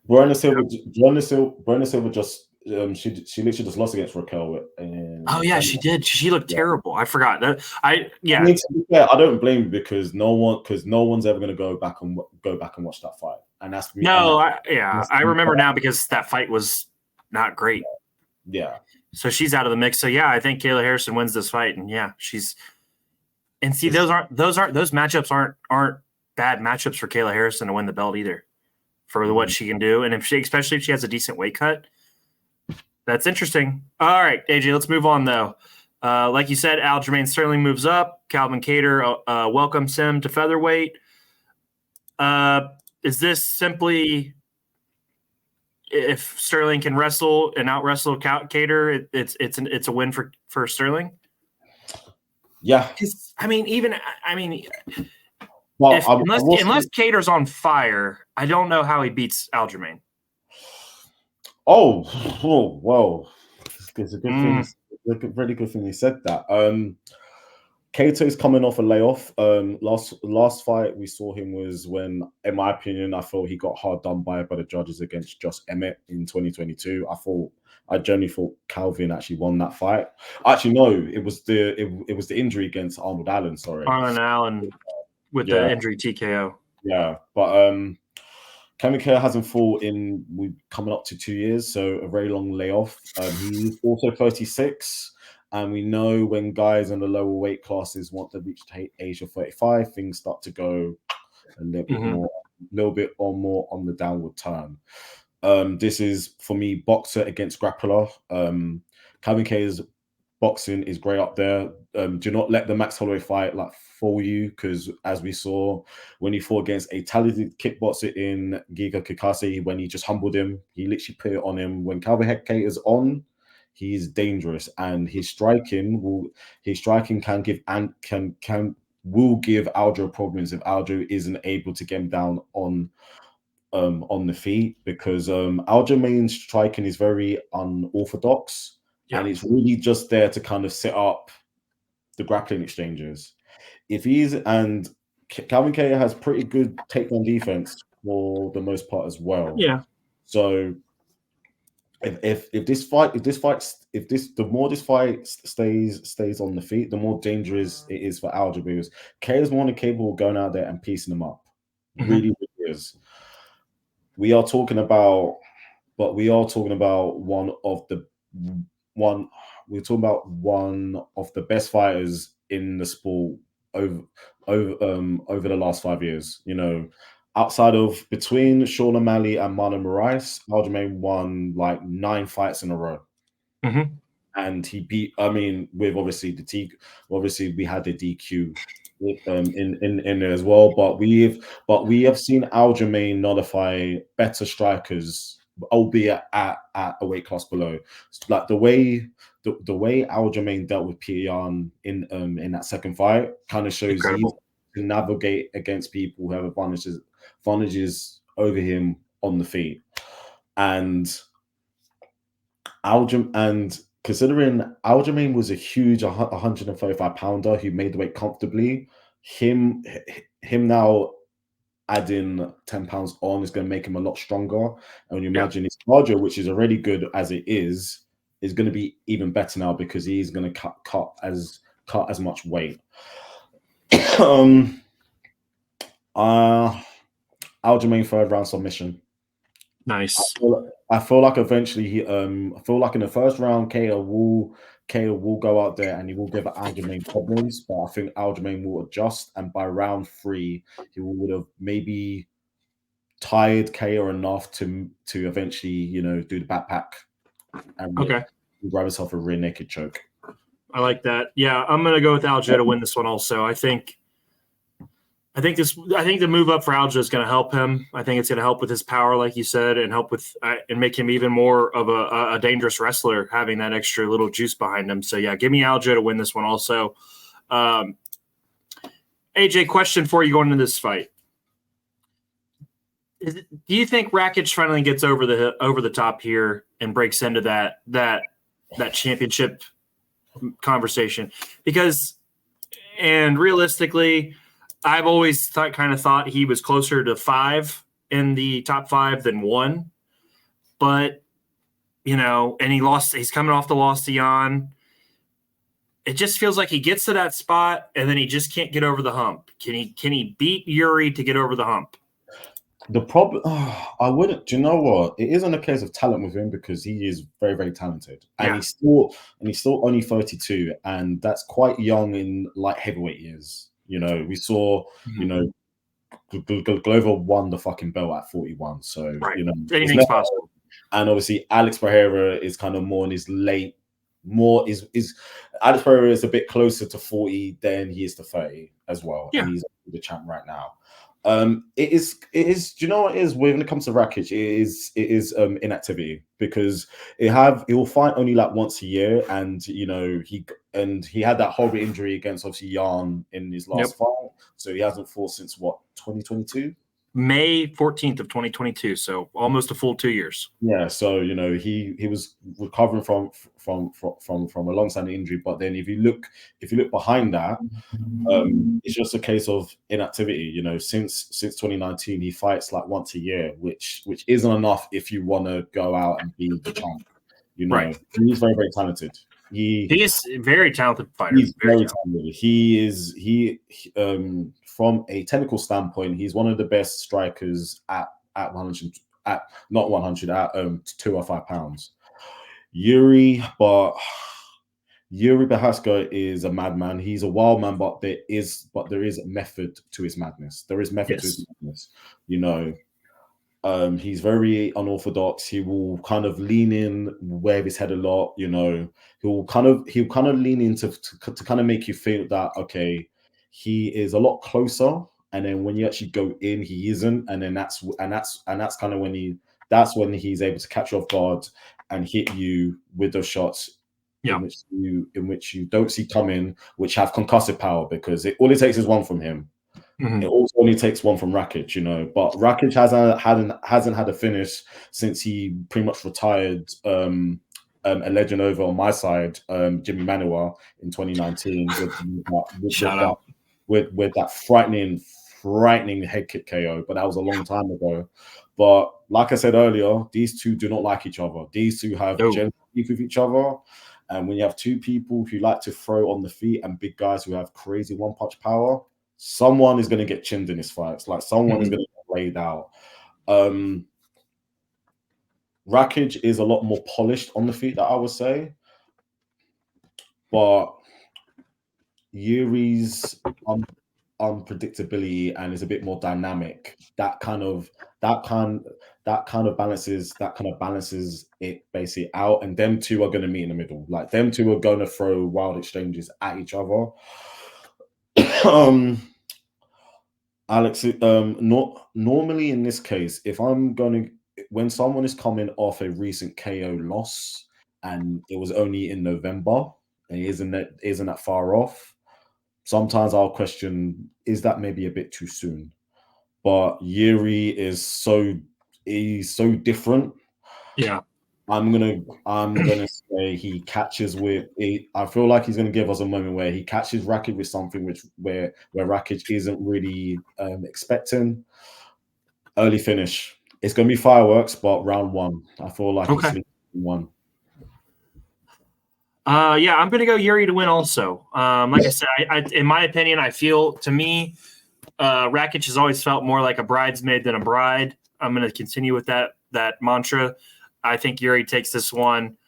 Bueno Silva just she literally just lost against Raquel. She did. She looked terrible. I forgot that. I mean, to be fair, I don't blame you because no one's ever going to go back and watch that fight. And that's I remember now because that fight was not great. Yeah. So she's out of the mix. So yeah, I think Kayla Harrison wins this fight, and those matchups aren't bad matchups for Kayla Harrison to win the belt either, for what she can do, and especially if she has a decent weight cut. That's interesting. All right, AJ, let's move on though. Like you said, Aljamain Sterling moves up. Calvin Kattar welcomes him to featherweight. Is this simply if Sterling can wrestle and out wrestle Kattar, it's a win for Sterling? Yeah. Unless Kattar's on fire, I don't know how he beats Aljamain. Oh, whoa! It's a good thing. Really good thing you said that. Kato is coming off a layoff. Last fight we saw him was when, in my opinion, I thought he got hard done by the judges against Josh Emmett in 2022. I genuinely thought Calvin actually won that fight. Actually, no, it was the injury against Arnold Allen. Sorry, Arnold Allen with the injury TKO. Yeah, but Calvin Kattar hasn't fought in coming up to 2 years, so a very long layoff. He's also 36, and we know when guys in the lower weight classes want to reach the age of 35, things start to go a little bit or more on the downward turn. This is, for me, boxer against grappler. Calvin Kattar's boxing is great up there. Do not let the Max Holloway fight like fool you, because as we saw when he fought against a talented kickboxer in Giga Kikase, when he just humbled him, he literally put it on him. When Calvin Hecate is on, he's dangerous, and his striking can give and can will give Aljo problems if Aljo isn't able to get him down on the feet, because Aljamain's striking is very unorthodox, and it's really just there to kind of set up the grappling exchanges. If he's and Calvin Kaya has pretty good takedown defense for the most part as well. Yeah. So if the more this fight stays on the feet, the more dangerous it is for Aljo, because Kaya is more than capable of going out there and piecing them up. Really is. We are talking about one of the best fighters in the sport over the last 5 years. You know, outside of between Sean O'Malley and Marlon Moraes, Aljamain won like 9 fights in a row. And he beat, I mean, with obviously we had the DQ in there as well, but we have seen Aljamain nullify better strikers, albeit at a weight class below. Like the way Aljamain dealt with Pian in that second fight kind of shows he can navigate against people who have advantages over him on the feet. And considering Aljamain was a huge 135 pounder who made the weight comfortably, him now adding 10 pounds on is going to make him a lot stronger. And when you imagine his cardio, which is already good as it is going to be even better now, because he's going to cut as much weight. Aljamain third round submission. Nice. I feel like eventually I feel like in the first round, KO will go out there and he will give Aljamain problems, but I think Aljamain will adjust, and by round 3, he would have maybe tired KO enough to eventually, you know, do the backpack and grab himself a rear naked choke. I like that. Yeah, I'm gonna go with Aljo to win this one also. I think the move up for Aljo is going to help him. I think it's going to help with his power, like you said, and help with and make him even more of a dangerous wrestler, having that extra little juice behind him. So yeah, give me Aljo to win this one also. AJ, question for you going into this fight: do you think Rakic finally gets over the top here and breaks into that championship conversation? Because, and realistically, I've always thought he was closer to 5 in the top 5 than 1, but you know, and he's coming off the loss to Jan. It just feels like he gets to that spot and then he just can't get over the hump. Can he beat Yuri to get over the hump? The problem, I wouldn't. Do you know what? It isn't a case of talent with him, because he is very, very talented, and he's still only 32, and that's quite young in light heavyweight years. You know, we saw, you know, Glover won the fucking belt at 41. So, you know, anything's possible. And obviously, Alex Pereira is kind of more in his late, Alex Pereira is a bit closer to 40 than he is to 30 as well. Yeah. And he's the champ right now. It is. Do you know what it is when it comes to Rakic? It is inactivity, because he will fight only like once a year, and you know he had that horrible injury against obviously Jan in his last fight, so he hasn't fought since what, 2022. May 14th of 2022, so almost a full 2 years. Yeah, so you know he was recovering from a long-standing injury, but then if you look behind that, it's just a case of inactivity. You know, since 2019, he fights like once a year, which isn't enough if you want to go out and be the champ. You know, he's very, very talented. He is a very talented fighter. He's very talented. He from a technical standpoint, he's one of the best strikers at 100, at 205 pounds. Yuri Prochazka is a madman. He's a wild man, but there is method to his madness. There is method to his madness. You know, He's very unorthodox. He will kind of lean in, wave his head a lot. He'll kind of lean into to kind of make you feel that okay, he is a lot closer. And then when you actually go in, he isn't. And then that's kind of when he's able to catch you off guard and hit you with those shots Yeah. in which you don't see coming, which have concussive power because all it takes is one from him. Mm-hmm. It also only takes one from Rakic, but Rakic hasn't had a finish since he pretty much retired a legend over on my side, Jimmy Manuwa in 2019 Shout out. with that frightening head kick KO, but that was a long time ago. But like I said earlier, these two do not like each other. These two have general beef with each other. And when you have two people who like to throw on the feet and big guys who have crazy one-punch power, someone is going to get chinned in this fight. Like someone is going to get laid out. Rakic is a lot more polished on the feet, that I would say. But Yuri's unpredictability and is a bit more dynamic. That kind of balances it basically out. And them two are going to meet in the middle. Like them two are going to throw wild exchanges at each other. Alex, normally in this case, when someone is coming off a recent KO loss and it was only in November and isn't that far off, sometimes I'll question, is that maybe a bit too soon? But Yuri he's so different. Yeah. I'm gonna say he catches I feel like he's gonna give us a moment where he catches Rakic with something where Rakic isn't really expecting. Early finish. It's gonna be fireworks, but round one. I feel like he's sleeping one. Yeah, I'm gonna go Yuri to win also. Like I said, in my opinion, I feel to me, Rakic has always felt more like a bridesmaid than a bride. I'm gonna continue with that mantra. I think Yuri takes this one.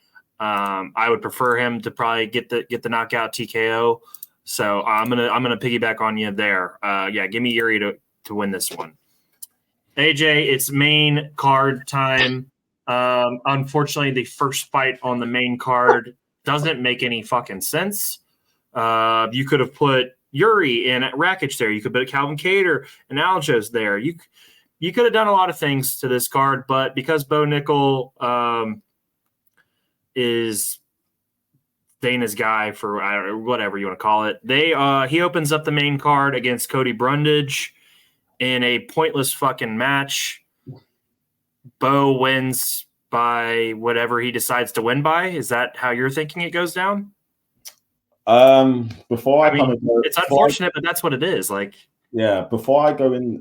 I would prefer him to probably get the knockout TKO. So I'm gonna piggyback on you there. Yeah, give me Yuri to win this one. AJ, it's main card time. Unfortunately, the first fight on the main card doesn't make any fucking sense. You could have put Yuri and Rakic there. You could put Calvin Kattar and Aljo's there. You could have done a lot of things to this card, but because Bo Nickel is Dana's guy for whatever you want to call it, he opens up the main card against Cody Brundage in a pointless fucking match. Bo wins by whatever he decides to win by. Is that how you're thinking it goes down? It's unfortunate, but that's what it is. Like, yeah. Before I go into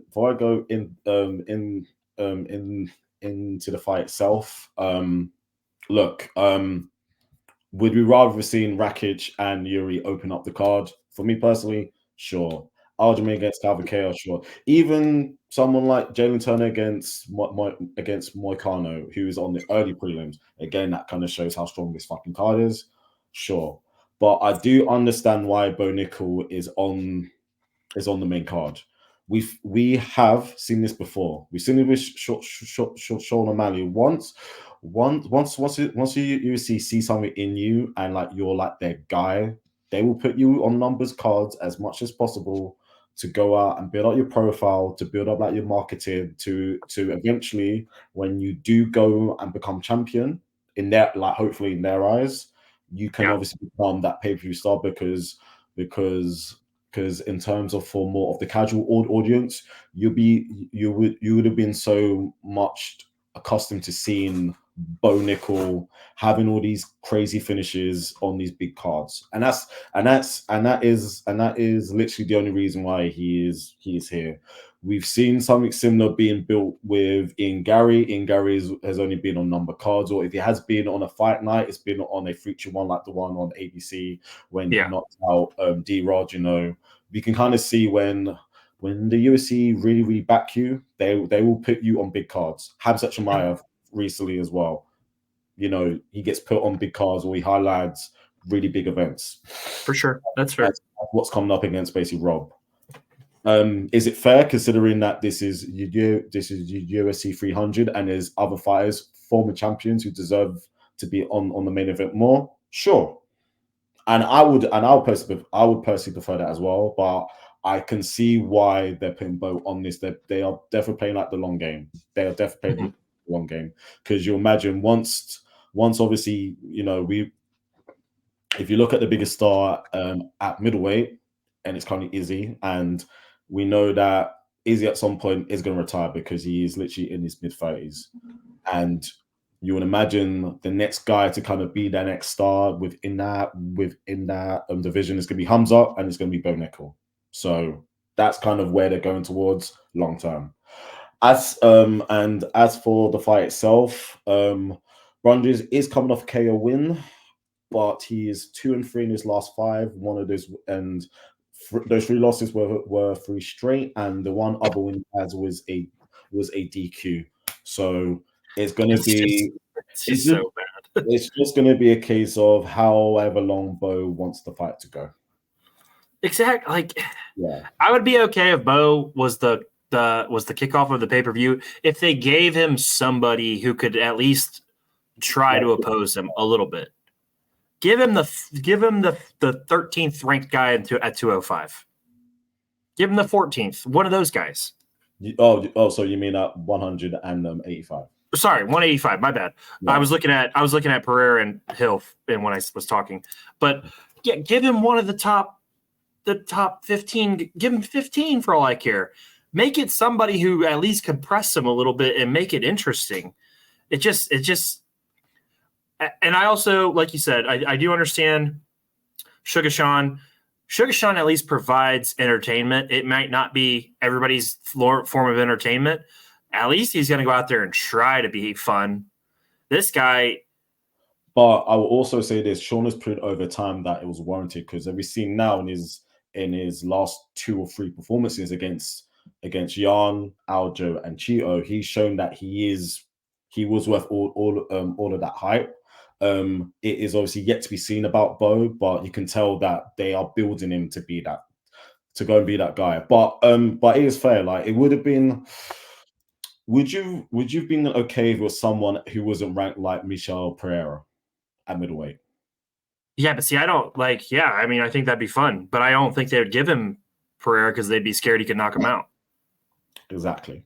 the fight itself, look, would we rather have seen Rakic and Yuri open up the card? For me personally, sure. Aljamain against Calvin Kattar, sure. Even someone like Jalen Turner against Moicano, who is on the early prelims. Again, that kind of shows how strong this fucking card is. Sure. But I do understand why Bo Nickel is on the main card. We have seen this before. We've seen it with Sean O'Malley once you see something in you and like you're like their guy, they will put you on numbers cards as much as possible to go out and build up your profile, to build up like your marketing, to eventually when you do go and become champion in their hopefully in their eyes, you can obviously become that pay-per-view star because in terms of for more of the casual audience, you would have been so much accustomed to seeing Bo Nickel having all these crazy finishes on these big cards, and that is literally the only reason why he is here. We've seen something similar being built with Ian Gary. Ian Gary has only been on number cards, or if he has been on a fight night, it's been on a feature one like the one on ABC when he knocked out D-Rod. We can kind of see when the UFC really, really back you, they will put you on big cards. Hamzat Chimaev recently as well. He gets put on big cards or he highlights really big events. For sure. That's fair. That's what's coming up against basically Rob. Is it fair considering that this is UFC 300 and there's other fighters, former champions who deserve to be on the main event more? Sure, and I would personally prefer that as well. But I can see why they're putting Bo on this. They are definitely playing like the long game. They are definitely playing the long game because you imagine once obviously if you look at the biggest star at middleweight, and it's currently Izzy, and we know that Izzy at some point is going to retire because he is literally in his mid-30s, and you would imagine the next guy to kind of be that next star within that division is going to be Hamza, and it's going to be Bo Nickel. So that's kind of where they're going towards long term. As for the fight itself, Brundage is coming off a KO win, but he is 2-3 in his last 5. One of those those 3 losses were 3 straight, and the one other win he has was a DQ. So it's going to be so bad. It's just going to be a case of however long Bo wants the fight to go. Exactly. Like, yeah, I would be okay if Bo was the kickoff of the pay-per-view if they gave him somebody who could at least try to oppose him a little bit. Give him the 13th ranked guy at 205. Give him the 14th. One of those guys. So you mean at 185? Sorry, 185. My bad. Yeah. I was looking at Pereira and Hill and when I was talking. But yeah, give him one of the top 15. Give him 15 for all I care. Make it somebody who at least can press him a little bit and make it interesting. It just. And I also, like you said, I do understand Sugar Sean. Sugar Sean at least provides entertainment. It might not be everybody's form of entertainment. At least he's going to go out there and try to be fun. This guy. But I will also say this: Sean has proved over time that it was warranted because we've seen now in his last 2 or 3 performances against Jan, Aljo, and Cheeto, he's shown that he was worth all of that hype. It is obviously yet to be seen about Bo, but you can tell that they are building him to be that, to go and be that guy. But it is fair. Like it would have been. Would you have been okay with someone who wasn't ranked like Michel Pereira at middleweight? Yeah, but see, I don't like. Yeah, I mean, I think that'd be fun, but I don't think they would give him Pereira because they'd be scared he could knock him out. Exactly.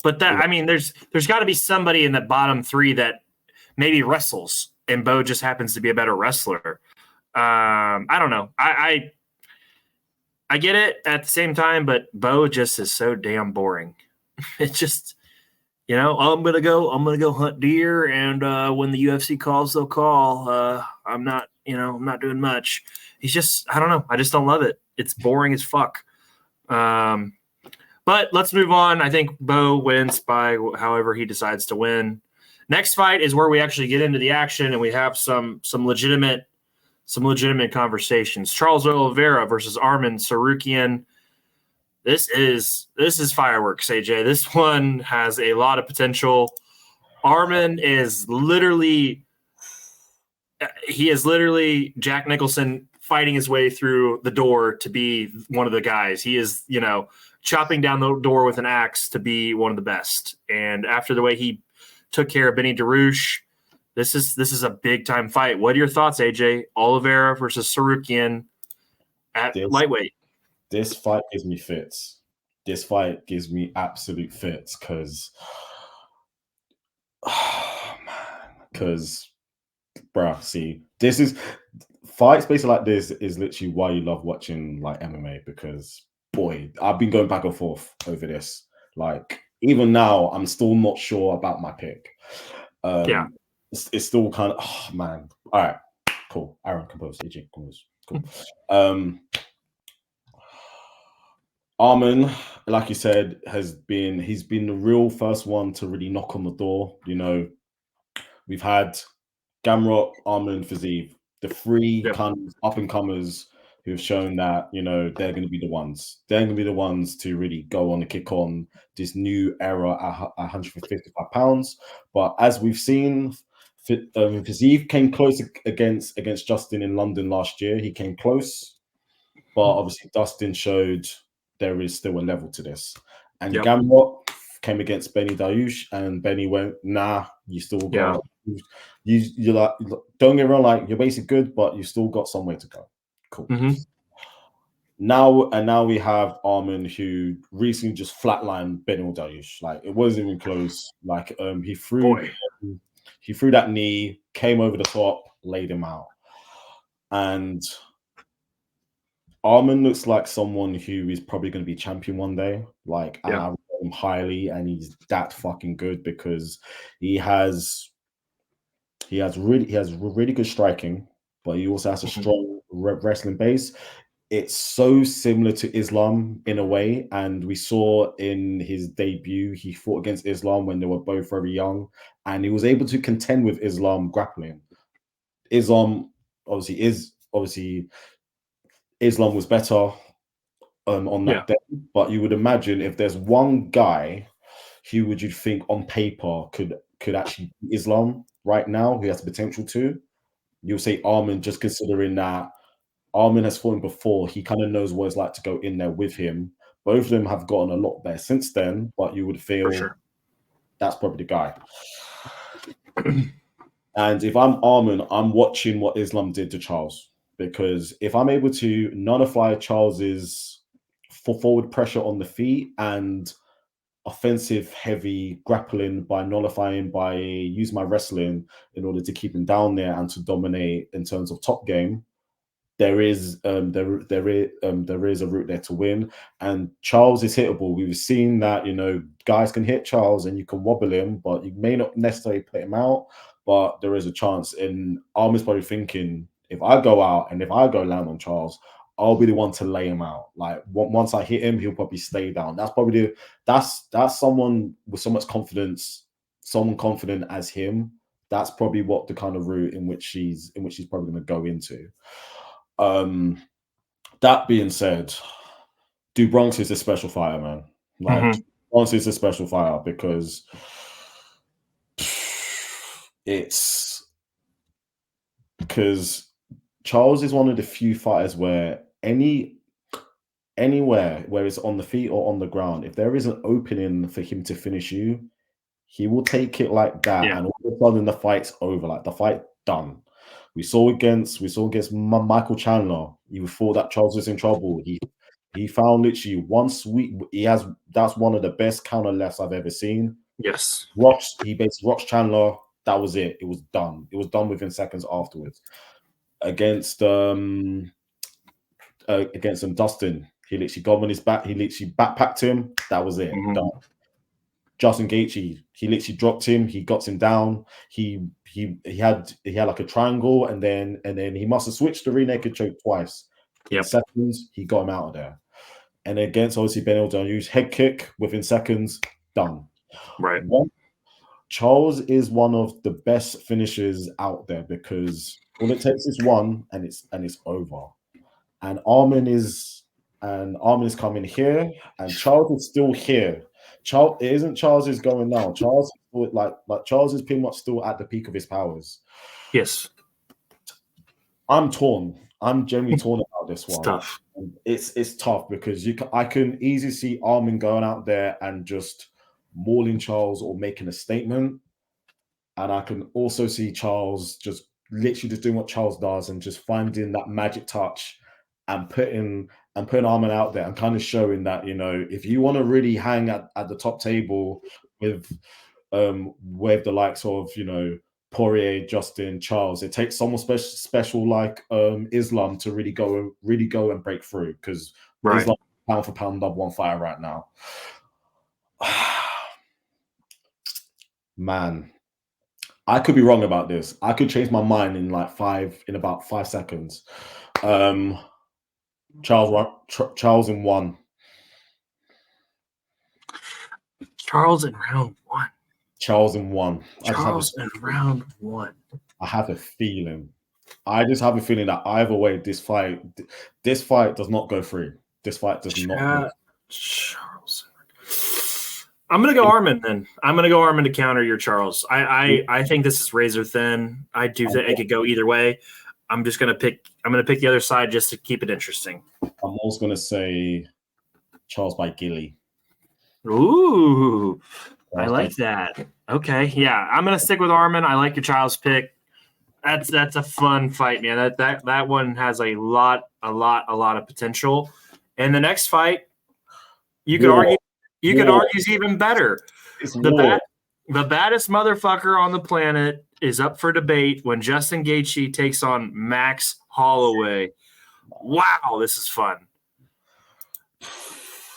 But I mean, there's got to be somebody in the bottom 3 that maybe wrestles, and Bo just happens to be a better wrestler. I don't know. I get it at the same time, but Bo just is so damn boring. It's just, I'm gonna go hunt deer, and when the UFC calls, they'll call. I'm not doing much. He's just, I don't know. I just don't love it. It's boring as fuck. But let's move on. I think Bo wins by however he decides to win. Next fight is where we actually get into the action and we have some legitimate conversations. Charles Oliveira versus Arman Tsarukyan. This is fireworks, AJ. This one has a lot of potential. Arman is literally Jack Nicholson fighting his way through the door to be one of the guys. He is, chopping down the door with an axe to be one of the best. And after the way he took care of Benny DeRouche, this is a big time fight. What are your thoughts, AJ? Oliveira versus Tsarukyan at lightweight. This fight gives me fits. This fight gives me absolute fits because, bruh, see, this is fights basically like this is literally why you love watching like MMA because, boy, I've been going back and forth over this. Like, even now, I'm still not sure about my pick. Yeah. It's still kind of, oh, man. All right, cool. Aaron, compose. AJ, compose. Cool. Arman, like you said, he's been the real first one to really knock on the door. We've had Gamrot, Arman, Fiziev, the 3 kind of up and comers who've shown that they're going to be the ones. They're going to be the ones to really go on and kick on this new era at 155 pounds. But as we've seen, Fiziev came close against Justin in London last year. He came close, but obviously Dustin showed there is still a level to this. And Yep. Gamrot came against Benny Dariush, and Benny went, nah, you still got you like, don't get me wrong, like you're basically good, but you still got some way to go. Cool. Mm-hmm. Now we have Armin, who recently just flatlined Benny Dariush. Like it wasn't even close. Like he threw that knee, came over the top, laid him out. And Armin looks like someone who is probably going to be champion one day. Like, and I rate him highly, and he's that fucking good because he has really good striking, but he also has a strong wrestling base. It's so similar to Islam in a way, and we saw in his debut he fought against Islam when they were both very young, and he was able to contend with Islam grappling. Islam obviously Islam was better on that day, but you would imagine if there's one guy who would you think on paper could actually beat Islam right now, who has the potential to, you'll say Armin, just considering that Armin has fought him before. He kind of knows what it's like to go in there with him. Both of them have gotten a lot better since then, but you would feel that's probably the guy. And if I'm Armin, I'm watching what Islam did to Charles, because if I'm able to nullify Charles's forward pressure on the feet and offensive heavy grappling by nullifying, by use my wrestling in order to keep him down there and to dominate in terms of top game, there is a route there to win. And Charles is hittable. We've seen that, guys can hit Charles and you can wobble him, but you may not necessarily put him out, but there is a chance. And Armin's probably thinking, if I go out and if I go land on Charles, I'll be the one to lay him out. Like once I hit him, he'll probably stay down. That's probably that's someone with so much confidence, someone confident as him. That's probably what the kind of route in which she's probably going to go into. That being said, Bronx is a special fighter, man. Like Bronx is a special fighter because Charles is one of the few fighters where anywhere where it's on the feet or on the ground, if there is an opening for him to finish you, he will take it like that, and all of a sudden the fight's over, like the fight done. We saw against Michael Chandler. He thought that Charles was in trouble. He found literally one sweet. That's one of the best counter lefts I've ever seen. Yes. He basically rocked Chandler. That was it. It was done. It was done within seconds afterwards. Against Dustin, he literally got him on his back. He literally backpacked him. That was it. Done. Justin Gaethje, he literally dropped him. He got him down. He had like a triangle, and then he must have switched the rear naked choke twice. In seconds, he got him out of there. And against obviously Benel Dariush, head kick within seconds, done. Right. Charles is one of the best finishers out there because all it takes is one, and it's over. And Armin is coming here, and Charles is still here. It isn't Charles is going now. Charles is pretty much still at the peak of his powers. Yes. I'm torn. I'm genuinely torn about this one. It's tough. It's tough because I can easily see Armin going out there and just mauling Charles or making a statement, and I can also see Charles just literally just doing what Charles does and just finding that magic touch and putting Armin out there and kind of showing that, if you want to really hang at the top table with the likes of, Poirier, Justin, Charles, it takes someone special like Islam to really go and break through, because Islam pound for pound number one fighter right now. Man, I could be wrong about this. I could change my mind in about 5 seconds. Charles in one. Charles in round one. Charles in one. Charles in round one. I have a feeling. I just have a feeling that either way, this fight does not go through. This fight does not. Charles. I'm gonna go Armin then. I'm gonna go Armin to counter your Charles. I think this is razor thin. I do think it could go either way. I'm gonna pick the other side just to keep it interesting. I'm also gonna say Charles by Gilly. Ooh, I Charles by like that. Okay, yeah, I'm gonna stick with Armin. I like your Child's pick. That's a fun fight, man. That one has a lot of potential. And the next fight, you could War. argue is even better. It's The war. the baddest motherfucker on the planet is up for debate when Justin Gaethje takes on Max Holloway. Wow, this is fun.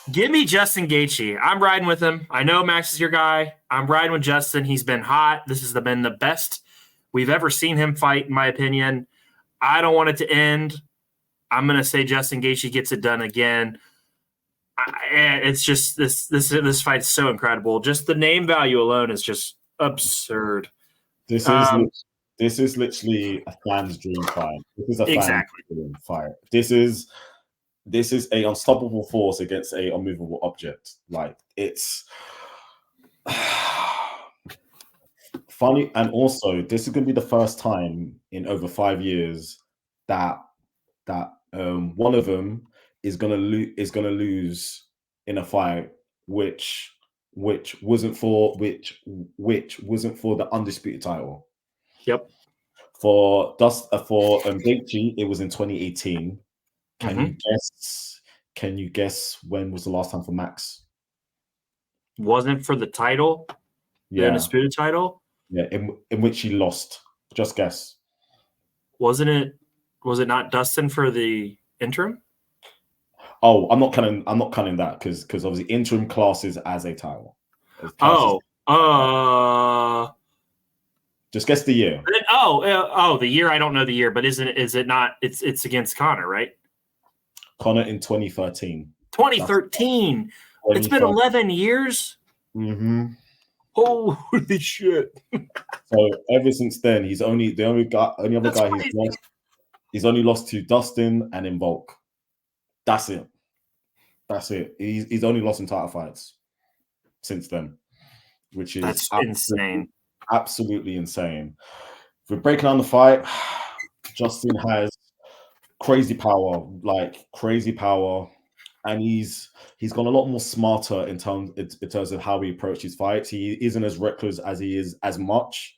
Give me Justin Gaethje. I'm riding with him. I know Max is your guy. I'm riding with Justin. He's been hot. This has been the best we've ever seen him fight, in my opinion. I don't want it to end. I'm going to say Justin Gaethje gets it done again. It's just this fight is so incredible. Just the name value alone is just absurd. This is literally a fan's dream fight. This is a fan's dream fight. This is a unstoppable force against a unmovable object. Like, it's funny, and also this is going to be the first time in over 5 years that one of them is going to lose in a fight which wasn't for the undisputed title. Yep. For Gaethje, it was in 2018. Can you guess when was the last time for Max? Wasn't for the title? The undisputed title? Yeah, in which he lost. Just guess. Was it not Dustin for the interim? Oh, I'm not counting that because obviously interim classes as a title. Just guess the year. The year, I don't know the year, but is it not? It's against Conor, right? Conor in 2013. 2013. It's been 11 years. Mm-hmm. Holy shit! So ever since then, he's only other guy he's only lost to Dustin and in Volk. That's it. He's only lost in title fights since then, which is insane. Absolutely insane. If we're breaking down the fight, Justin has crazy power, and he's gone a lot more smarter in terms of how he approaches fights. He isn't as reckless as he is as much.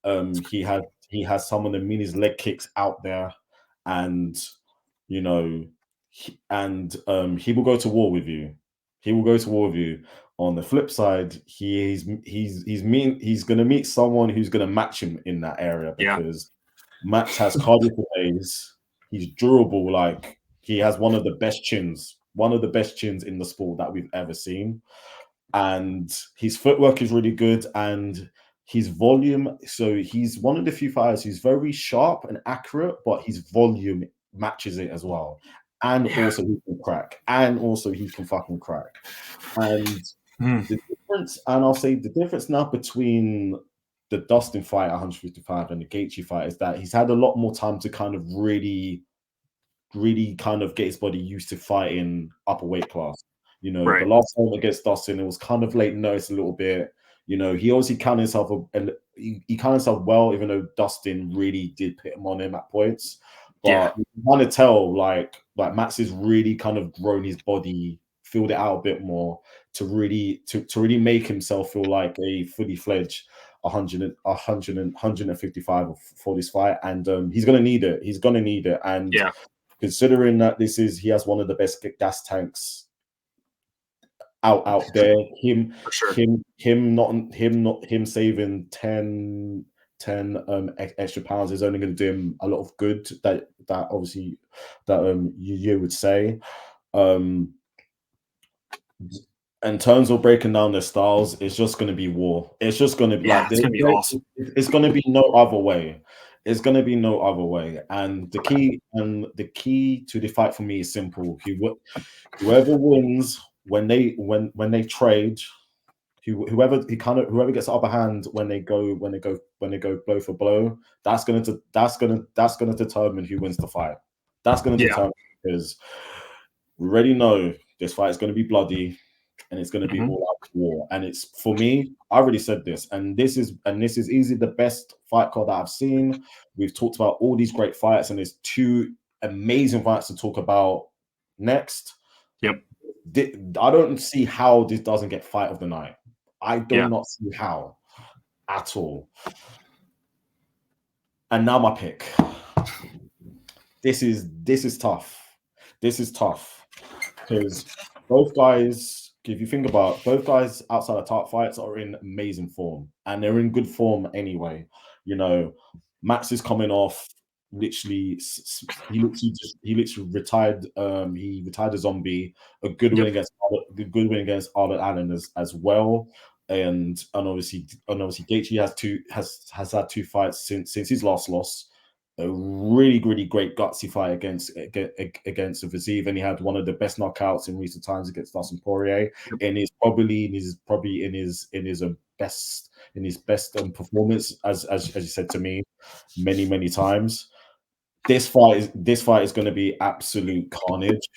He has some of the meanest leg kicks out there, and he will go to war with you. He will go to war with you. On the flip side, he's going to meet someone who's going to match him in that area because Max has cardio for days. He's durable. Like, he has one of the best chins in the sport that we've ever seen, and his footwork is really good, and his volume. So he's one of the few fighters who's very sharp and accurate, but his volume matches it as well. And also he can crack, and also he can fucking crack. And the difference, and I'll say the difference now between the Dustin fight at 155 and the Gaethje fight is that he's had a lot more time to kind of really kind of get his body used to fighting upper weight class. The last time against Dustin, it was kind of late notice a little bit. He obviously counted himself and he counted himself well, even though Dustin really did put him on him at points. But you can kind of tell, like Max has really kind of grown his body, filled it out a bit more to really make himself feel like a fully fledged 155 for this fight, and he's gonna need it. And considering that he has one of the best gas tanks out there, him saving 10 extra pounds is only going to do him a lot of good. That obviously you would say. In terms of breaking down their styles, it's just going to be war. It's just going to be it's going to be awesome. It's going to be no other way. It's going to be no other way. And the key to the fight for me is simple. Whoever wins when they trade, whoever gets the upper hand when they go blow for blow, that's gonna determine who wins the fight. That's gonna determine, because we already know this fight is going to be bloody, and it's going to be all out war. And it's, for me, I already said this, and this is easily the best fight card that I've seen. We've talked about all these great fights, and there's two amazing fights to talk about next. Yep. I don't see how this doesn't get fight of the night. I do Yeah. not see how at all. And now my pick. This is tough. This is tough because both guys, if you think about both guys outside of top fights, are in amazing form, and they're in good form anyway. You know, Max is coming off literally. He literally retired. He retired a zombie. A good win Yep. against the good win against Albert Allen as well. And obviously Gaethje has had two fights since his last loss. A really great gutsy fight against Vazeev, and he had one of the best knockouts in recent times against Dustin Poirier, Yep. and he's probably in his best performance, as you said to me many times. This fight is going to be absolute carnage.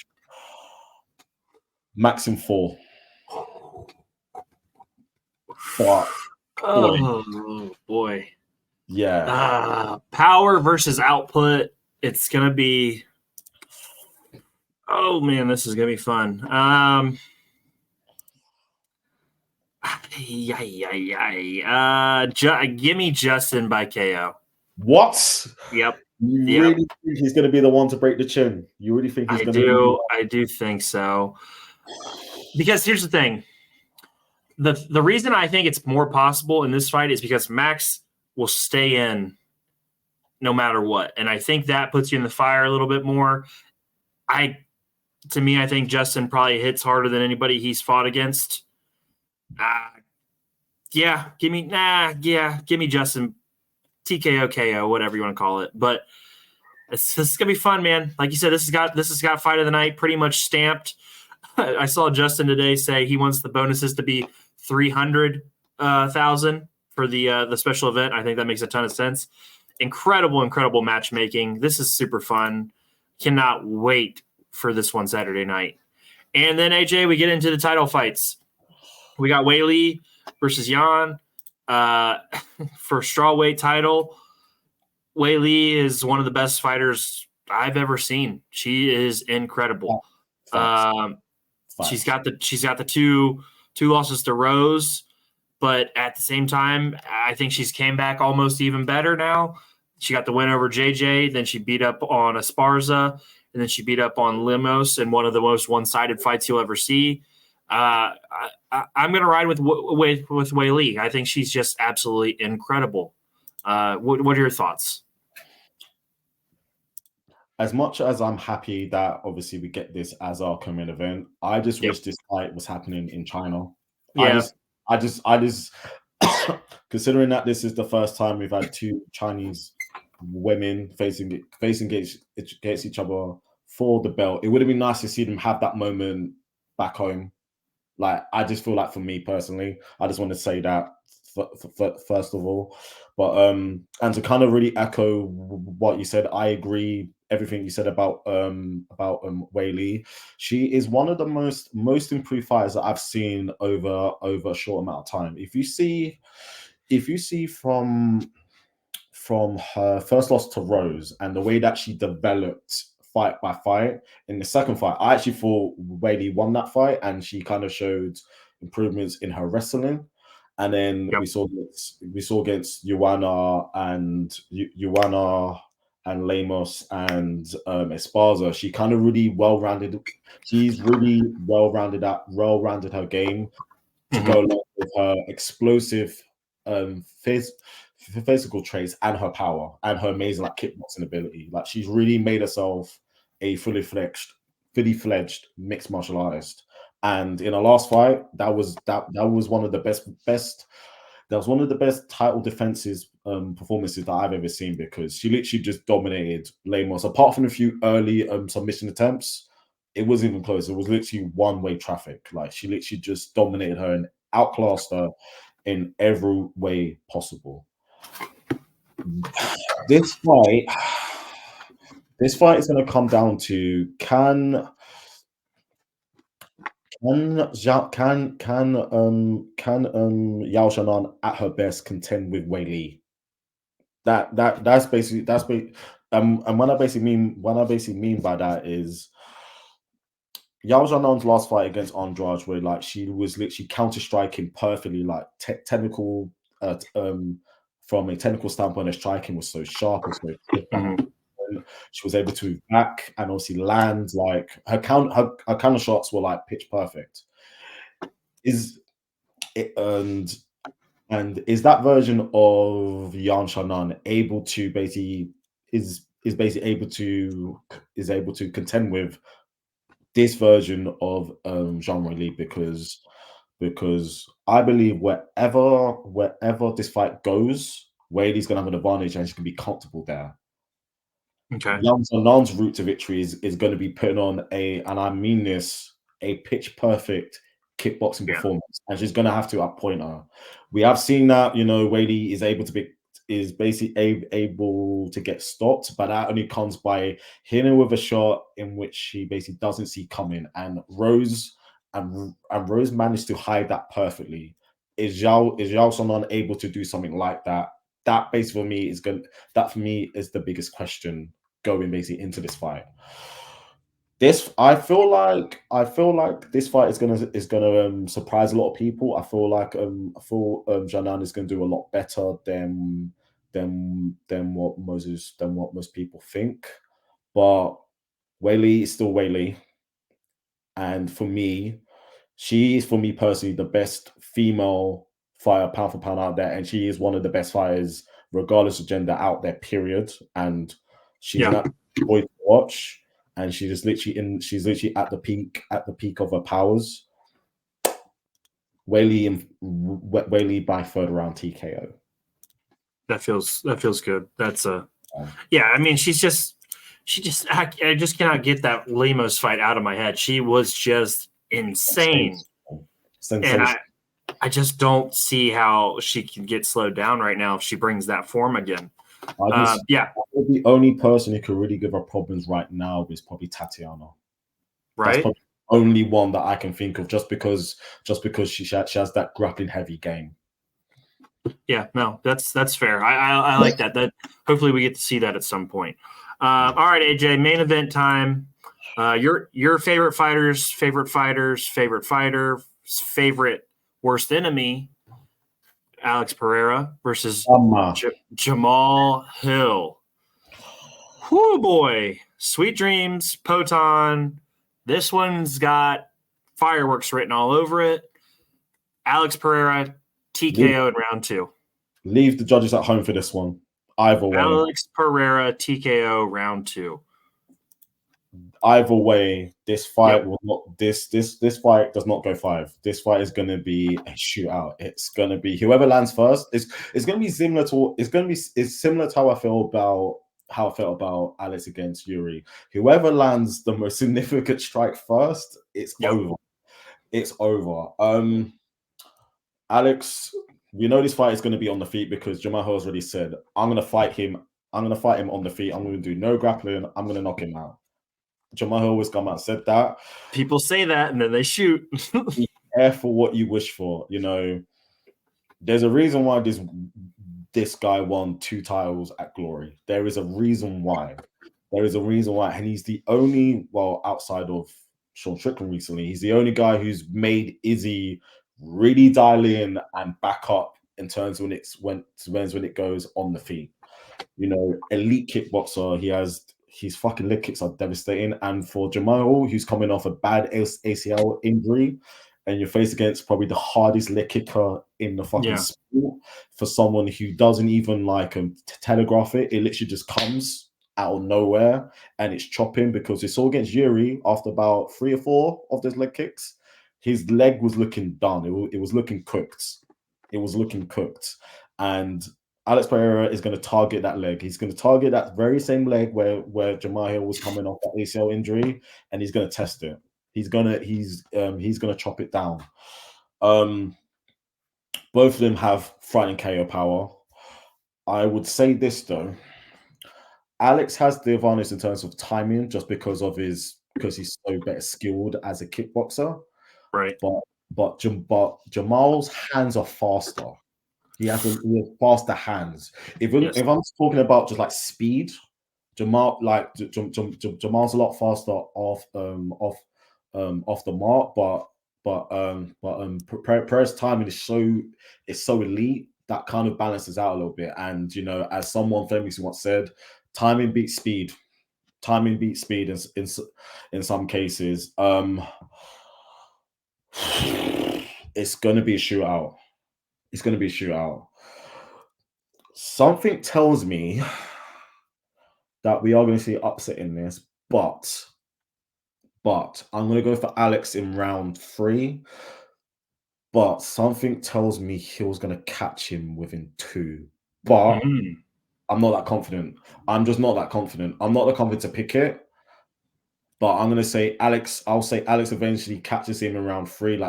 Max in 4, but boy, Oh boy. yeah, Power versus output. It's gonna be. Oh man, this is gonna be fun. Give me Justin by KO. what? Yep. You Yep. really think he's going to be the one to break the chin? You really think he's going to be the one? I do think so. Because here's the thing. The reason I think it's more possible in this fight is because Max will stay in no matter what. And I think that puts you in the fire a little bit more. To me, I think Justin probably hits harder than anybody he's fought against. Give me Justin, TKO, KO, whatever you want to call it. But this is gonna be fun, man. Like you said, this has got fight of the night pretty much stamped. I saw Justin today say he wants the bonuses to be 300,000 for the special event. I think that makes a ton of sense. Incredible matchmaking. This is super fun. Cannot wait for this one Saturday night. And then AJ, we get into the title fights. We got Weili versus Yan for strawweight title. Weili is one of the best fighters I've ever seen. She is incredible. She's got the two losses to Rose, but at the same time, I think she's came back almost even better now. She got the win over JJ, then she beat up on Esparza, and then she beat up on Limos in one of the most one-sided fights you'll ever see. I'm going to ride with Weili. I think she's just absolutely incredible. What are your thoughts? As much as I'm happy that obviously we get this as our coming event, I just wish this fight was happening in China. Yeah. I just considering that this is the first time we've had two Chinese women facing against each other for the belt, it would have been nice to see them have that moment back home. Like, I just feel like, for me personally, I just want to say that first of all. But and to kind of really echo what you said, I agree everything you said about Weili. She is one of the most improved fighters that I've seen over a short amount of time. If you see from her first loss to Rose and the way that she developed fight by fight in the second fight, I actually thought Weili won that fight, and she kind of showed improvements in her wrestling. And then we saw against Joanna and Lemos and Esparza. She kind of really well-rounded. She's really well-rounded her game to go along with her explosive physical traits and her power and her amazing like kickboxing ability. Like, she's really made herself a fully fledged mixed martial artist. And in her last fight, that was one of the best. That was one of the best title defenses performances that I've ever seen, because she literally just dominated Lemos. Apart from a few early submission attempts, it wasn't even close. It was literally one-way traffic. Like, she literally just dominated her and outclassed her in every way possible. This fight is going to come down to can Yao Shannon at her best contend with Weili? That's basically and what I basically mean by that is, Yao Zhanan's last fight against Andrade, where like she was literally counter striking perfectly, like technical, from a technical standpoint, her striking was so sharp and so quick. Mhm. She was able to back and obviously land. Like her counter shots were like pitch perfect. Is it and is that version of Yan Shannon able to basically is basically able to contend with this version of Jean Lee, because I believe wherever this fight goes, Whaley's gonna have an advantage and she's gonna be comfortable there. Okay. Young Nan's route to victory is going to be putting on and I mean this, a pitch perfect kickboxing Yeah. performance, and she's going to have to outpoint her. We have seen that, Whaley is basically able to get stopped, but that only comes by hitting her with a shot in which she basically doesn't see coming. And Rose managed to hide that perfectly. Is Zhao Sonan able to do something like that? That basically for me is the biggest question going basically into this fight. I feel like this fight is gonna surprise a lot of people. I feel Janan is gonna do a lot better than what most people think. But Weili is still Weili, and for me, she is, for me personally, the best female fighter pound for pound out there, and she is one of the best fighters, regardless of gender, out there. Period. And she's Yeah. not boy to watch, and she's literally at the peak of her powers. Whaley by third round TKO. That feels good. That's yeah. I mean, she just I just cannot get that Lemos fight out of my head. She was just insane, and Sensation. I just don't see how she can get slowed down right now if she brings that form again. Yeah. The only person who could really give her problems right now is probably Tatiana. Right. That's probably the only one that I can think of, just because she has that grappling heavy game. Yeah, no, that's fair. I like that. That hopefully we get to see that at some point. All right, AJ, main event time. Your favorite fighters, favorite fighter, favorite worst enemy, Alex Pereira versus Jamal Hill. Whoo boy, sweet dreams, Poton. This one's got fireworks written all over it. Alex Pereira, TKO in round 2. Leave the judges at home for this one. Either way. Alex Pereira, TKO round 2. Either way, this fight will not. This fight does not go 5. This fight is going to be a shootout. It's going to be whoever lands first. It's going to be similar to. It's similar to how I felt about Alex against Yuri. Whoever lands the most significant strike first, it's over. It's over. Alex, we know this fight is going to be on the feet because Jamal has already said, I'm going to fight him. I'm going to fight him on the feet. I'm going to do no grappling. I'm going to knock him out. Jamal always come out and said that. People say that and then they shoot. Be careful what you wish for. There's a reason why this guy won 2 titles at Glory. There is a reason why. And he's the only, outside of Sean Strickland recently, he's the only guy who's made Izzy really dial in and back up in terms when it goes on the feet. Elite kickboxer. His fucking leg kicks are devastating. And for Jamal, who's coming off a bad ACL injury, and you're faced against probably the hardest leg kicker in the fucking sport, for someone who doesn't even telegraph it, it literally just comes out of nowhere and it's chopping, because we saw against Yuri after about 3 or 4 of those leg kicks, his leg was looking done. It was looking cooked. And Alex Pereira is going to target that leg. He's going to target that very same leg where Jamal Hill was coming off that ACL injury, and he's going to test it. He's gonna chop it down. Both of them have frightening KO power. I would say this though: Alex has the advantage in terms of timing, just because he's so better skilled as a kickboxer. Right. But Jamal's hands are faster. He has faster hands. If I'm talking about just like speed, Jamal's a lot faster off off the mark, Perez's timing is so elite that kind of balances out a little bit. And you know, as someone famously once said, timing beats speed. Timing beats speed in some cases. It's going to be a shootout. It's going to be a shootout. Something tells me that we are going to see upset in this, but I'm going to go for Alex in round 3. But something tells me Hill's going to catch him within 2. But I'm not that confident. I'm just not that confident. I'm not that confident to pick it. But I'm going to say Alex. I'll say Alex eventually catches him in round 3.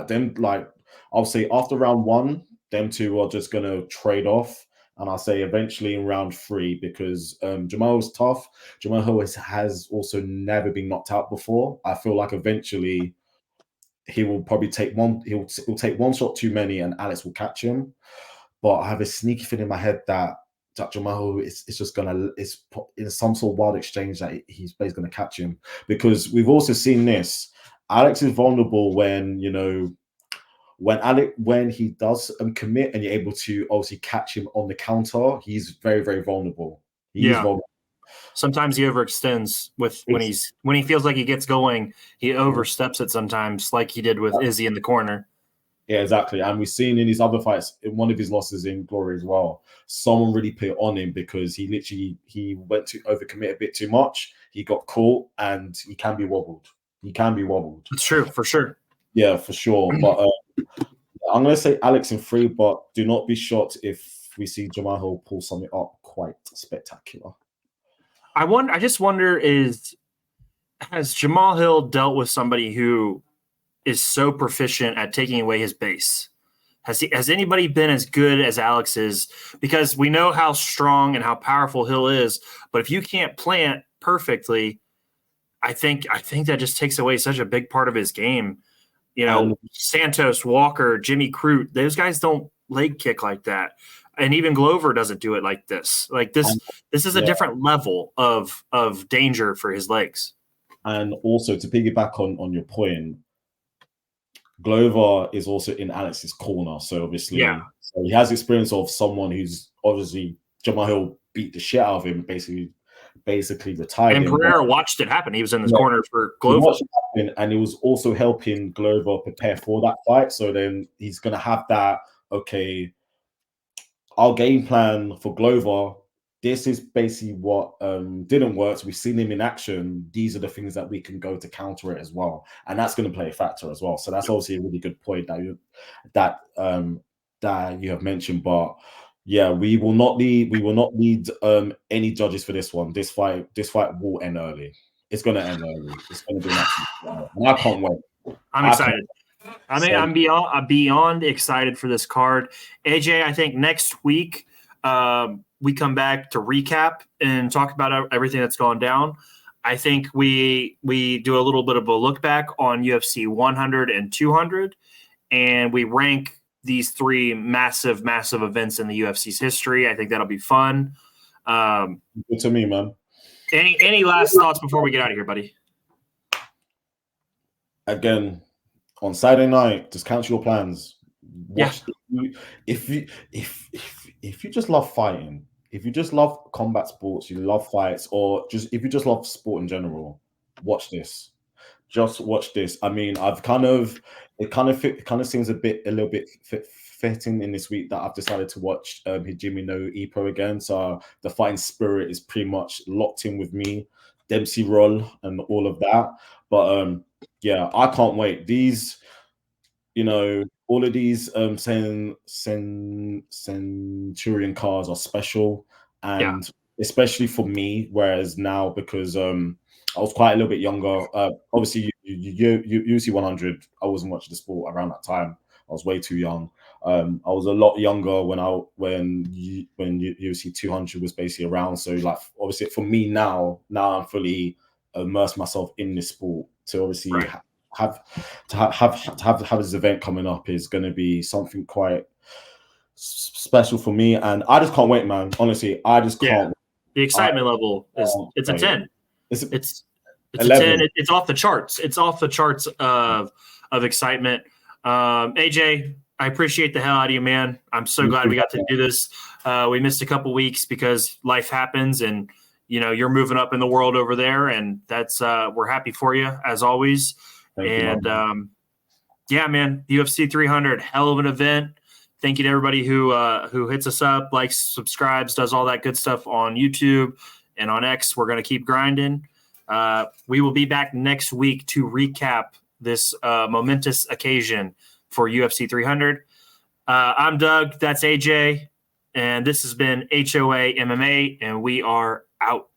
I'll say after round 1, them two are just going to trade off. And I'll say eventually in round 3, because Jamal's tough. Jamal Hill has also never been knocked out before. I feel like eventually he will probably take one. He'll take one shot too many, and Alex will catch him. But I have a sneaky feeling in my head that Jamal is just gonna in some sort of wild exchange that he's gonna catch him, because we've also seen this. Alex is vulnerable when when he does commit and you're able to obviously catch him on the counter. He's very, very vulnerable. He's vulnerable. Sometimes he overextends when he feels like he gets going. He oversteps it sometimes, like he did with Izzy in the corner. Yeah, exactly. And we've seen in his other fights, in one of his losses in Glory as well, someone really put it on him because he went to overcommit a bit too much. He got caught and he can be wobbled. It's true, for sure. Yeah, for sure. But I'm going to say Alex in 3, but do not be shocked if we see Jamal Hill pull something up quite spectacular. I just wonder, has Jamal Hill dealt with somebody who is so proficient at taking away his base? Has anybody been as good as Alex is? Because we know how strong and how powerful Hill is, but if you can't plant perfectly, I think that just takes away such a big part of his game. You know, Santos, Walker, Jimmy Crute, those guys don't leg kick like that. And even Glover doesn't do it like this. Like this is a different level of danger for his legs. And also to piggyback on your point, Glover is also in Alex's corner. So obviously so he has experience of someone who's obviously Jamal Hill beat the shit out of him, basically retired him. And Pereira watched it happen. He was in his corner for Glover. He watched it happen, and he was also helping Glover prepare for that fight. So then he's going to have that, okay, our game plan for Glover, this is basically what didn't work. So we've seen him in action. These are the things that we can go to counter it as well. And that's going to play a factor as well. So that's obviously a really good point that you have mentioned. But yeah, we will not need any judges for this one. This fight will end early. It's going to end early. It's going to be an absolute and I can't wait. I'm excited. I'm beyond excited for this card. AJ, I think next week we come back to recap and talk about everything that's gone down. I think we do a little bit of a look back on UFC 100 and 200, and we rank these 3 massive events in the UFC's history. I think that'll be fun. Good to me, man. Any last thoughts before we get out of here, buddy? Again, on Saturday night, just cancel your plans. If you just love fighting, if you just love combat sports, you love fights, or just if you just love sport in general, watch this. Just watch this. I mean, it kind of seems a little bit fitting in this week that I've decided to watch Hajime no Ippo again. So the fighting spirit is pretty much locked in with me. Dempsey roll and all of that. But yeah, I can't wait. These, all of these Centurion cars are special, and especially for me. Whereas now, because I was quite a little bit younger. Obviously, UFC 100, I wasn't watching the sport around that time. I was way too young. I was a lot younger when UFC 200 was basically around. So, like, obviously, for me now I'm fully immersed myself in this sport. To obviously have this event coming up is going to be something quite special for me, and I just can't wait, man. Honestly, I just can't. The excitement level is it's a 10. It's It's 11. A 10. It's off the charts. It's off the charts of excitement. AJ, I appreciate the hell out of you, man. I'm so glad we got to do this. We missed a couple weeks because life happens, and you're moving up in the world over there, and that's we're happy for you as always. Thank you, yeah, man, UFC 300, hell of an event. Thank you to everybody who hits us up, likes, subscribes, does all that good stuff on YouTube and on X. We're going to keep grinding. We will be back next week to recap this momentous occasion for UFC 300. I'm Doug. That's AJ. And this has been HOA MMA, and we are out.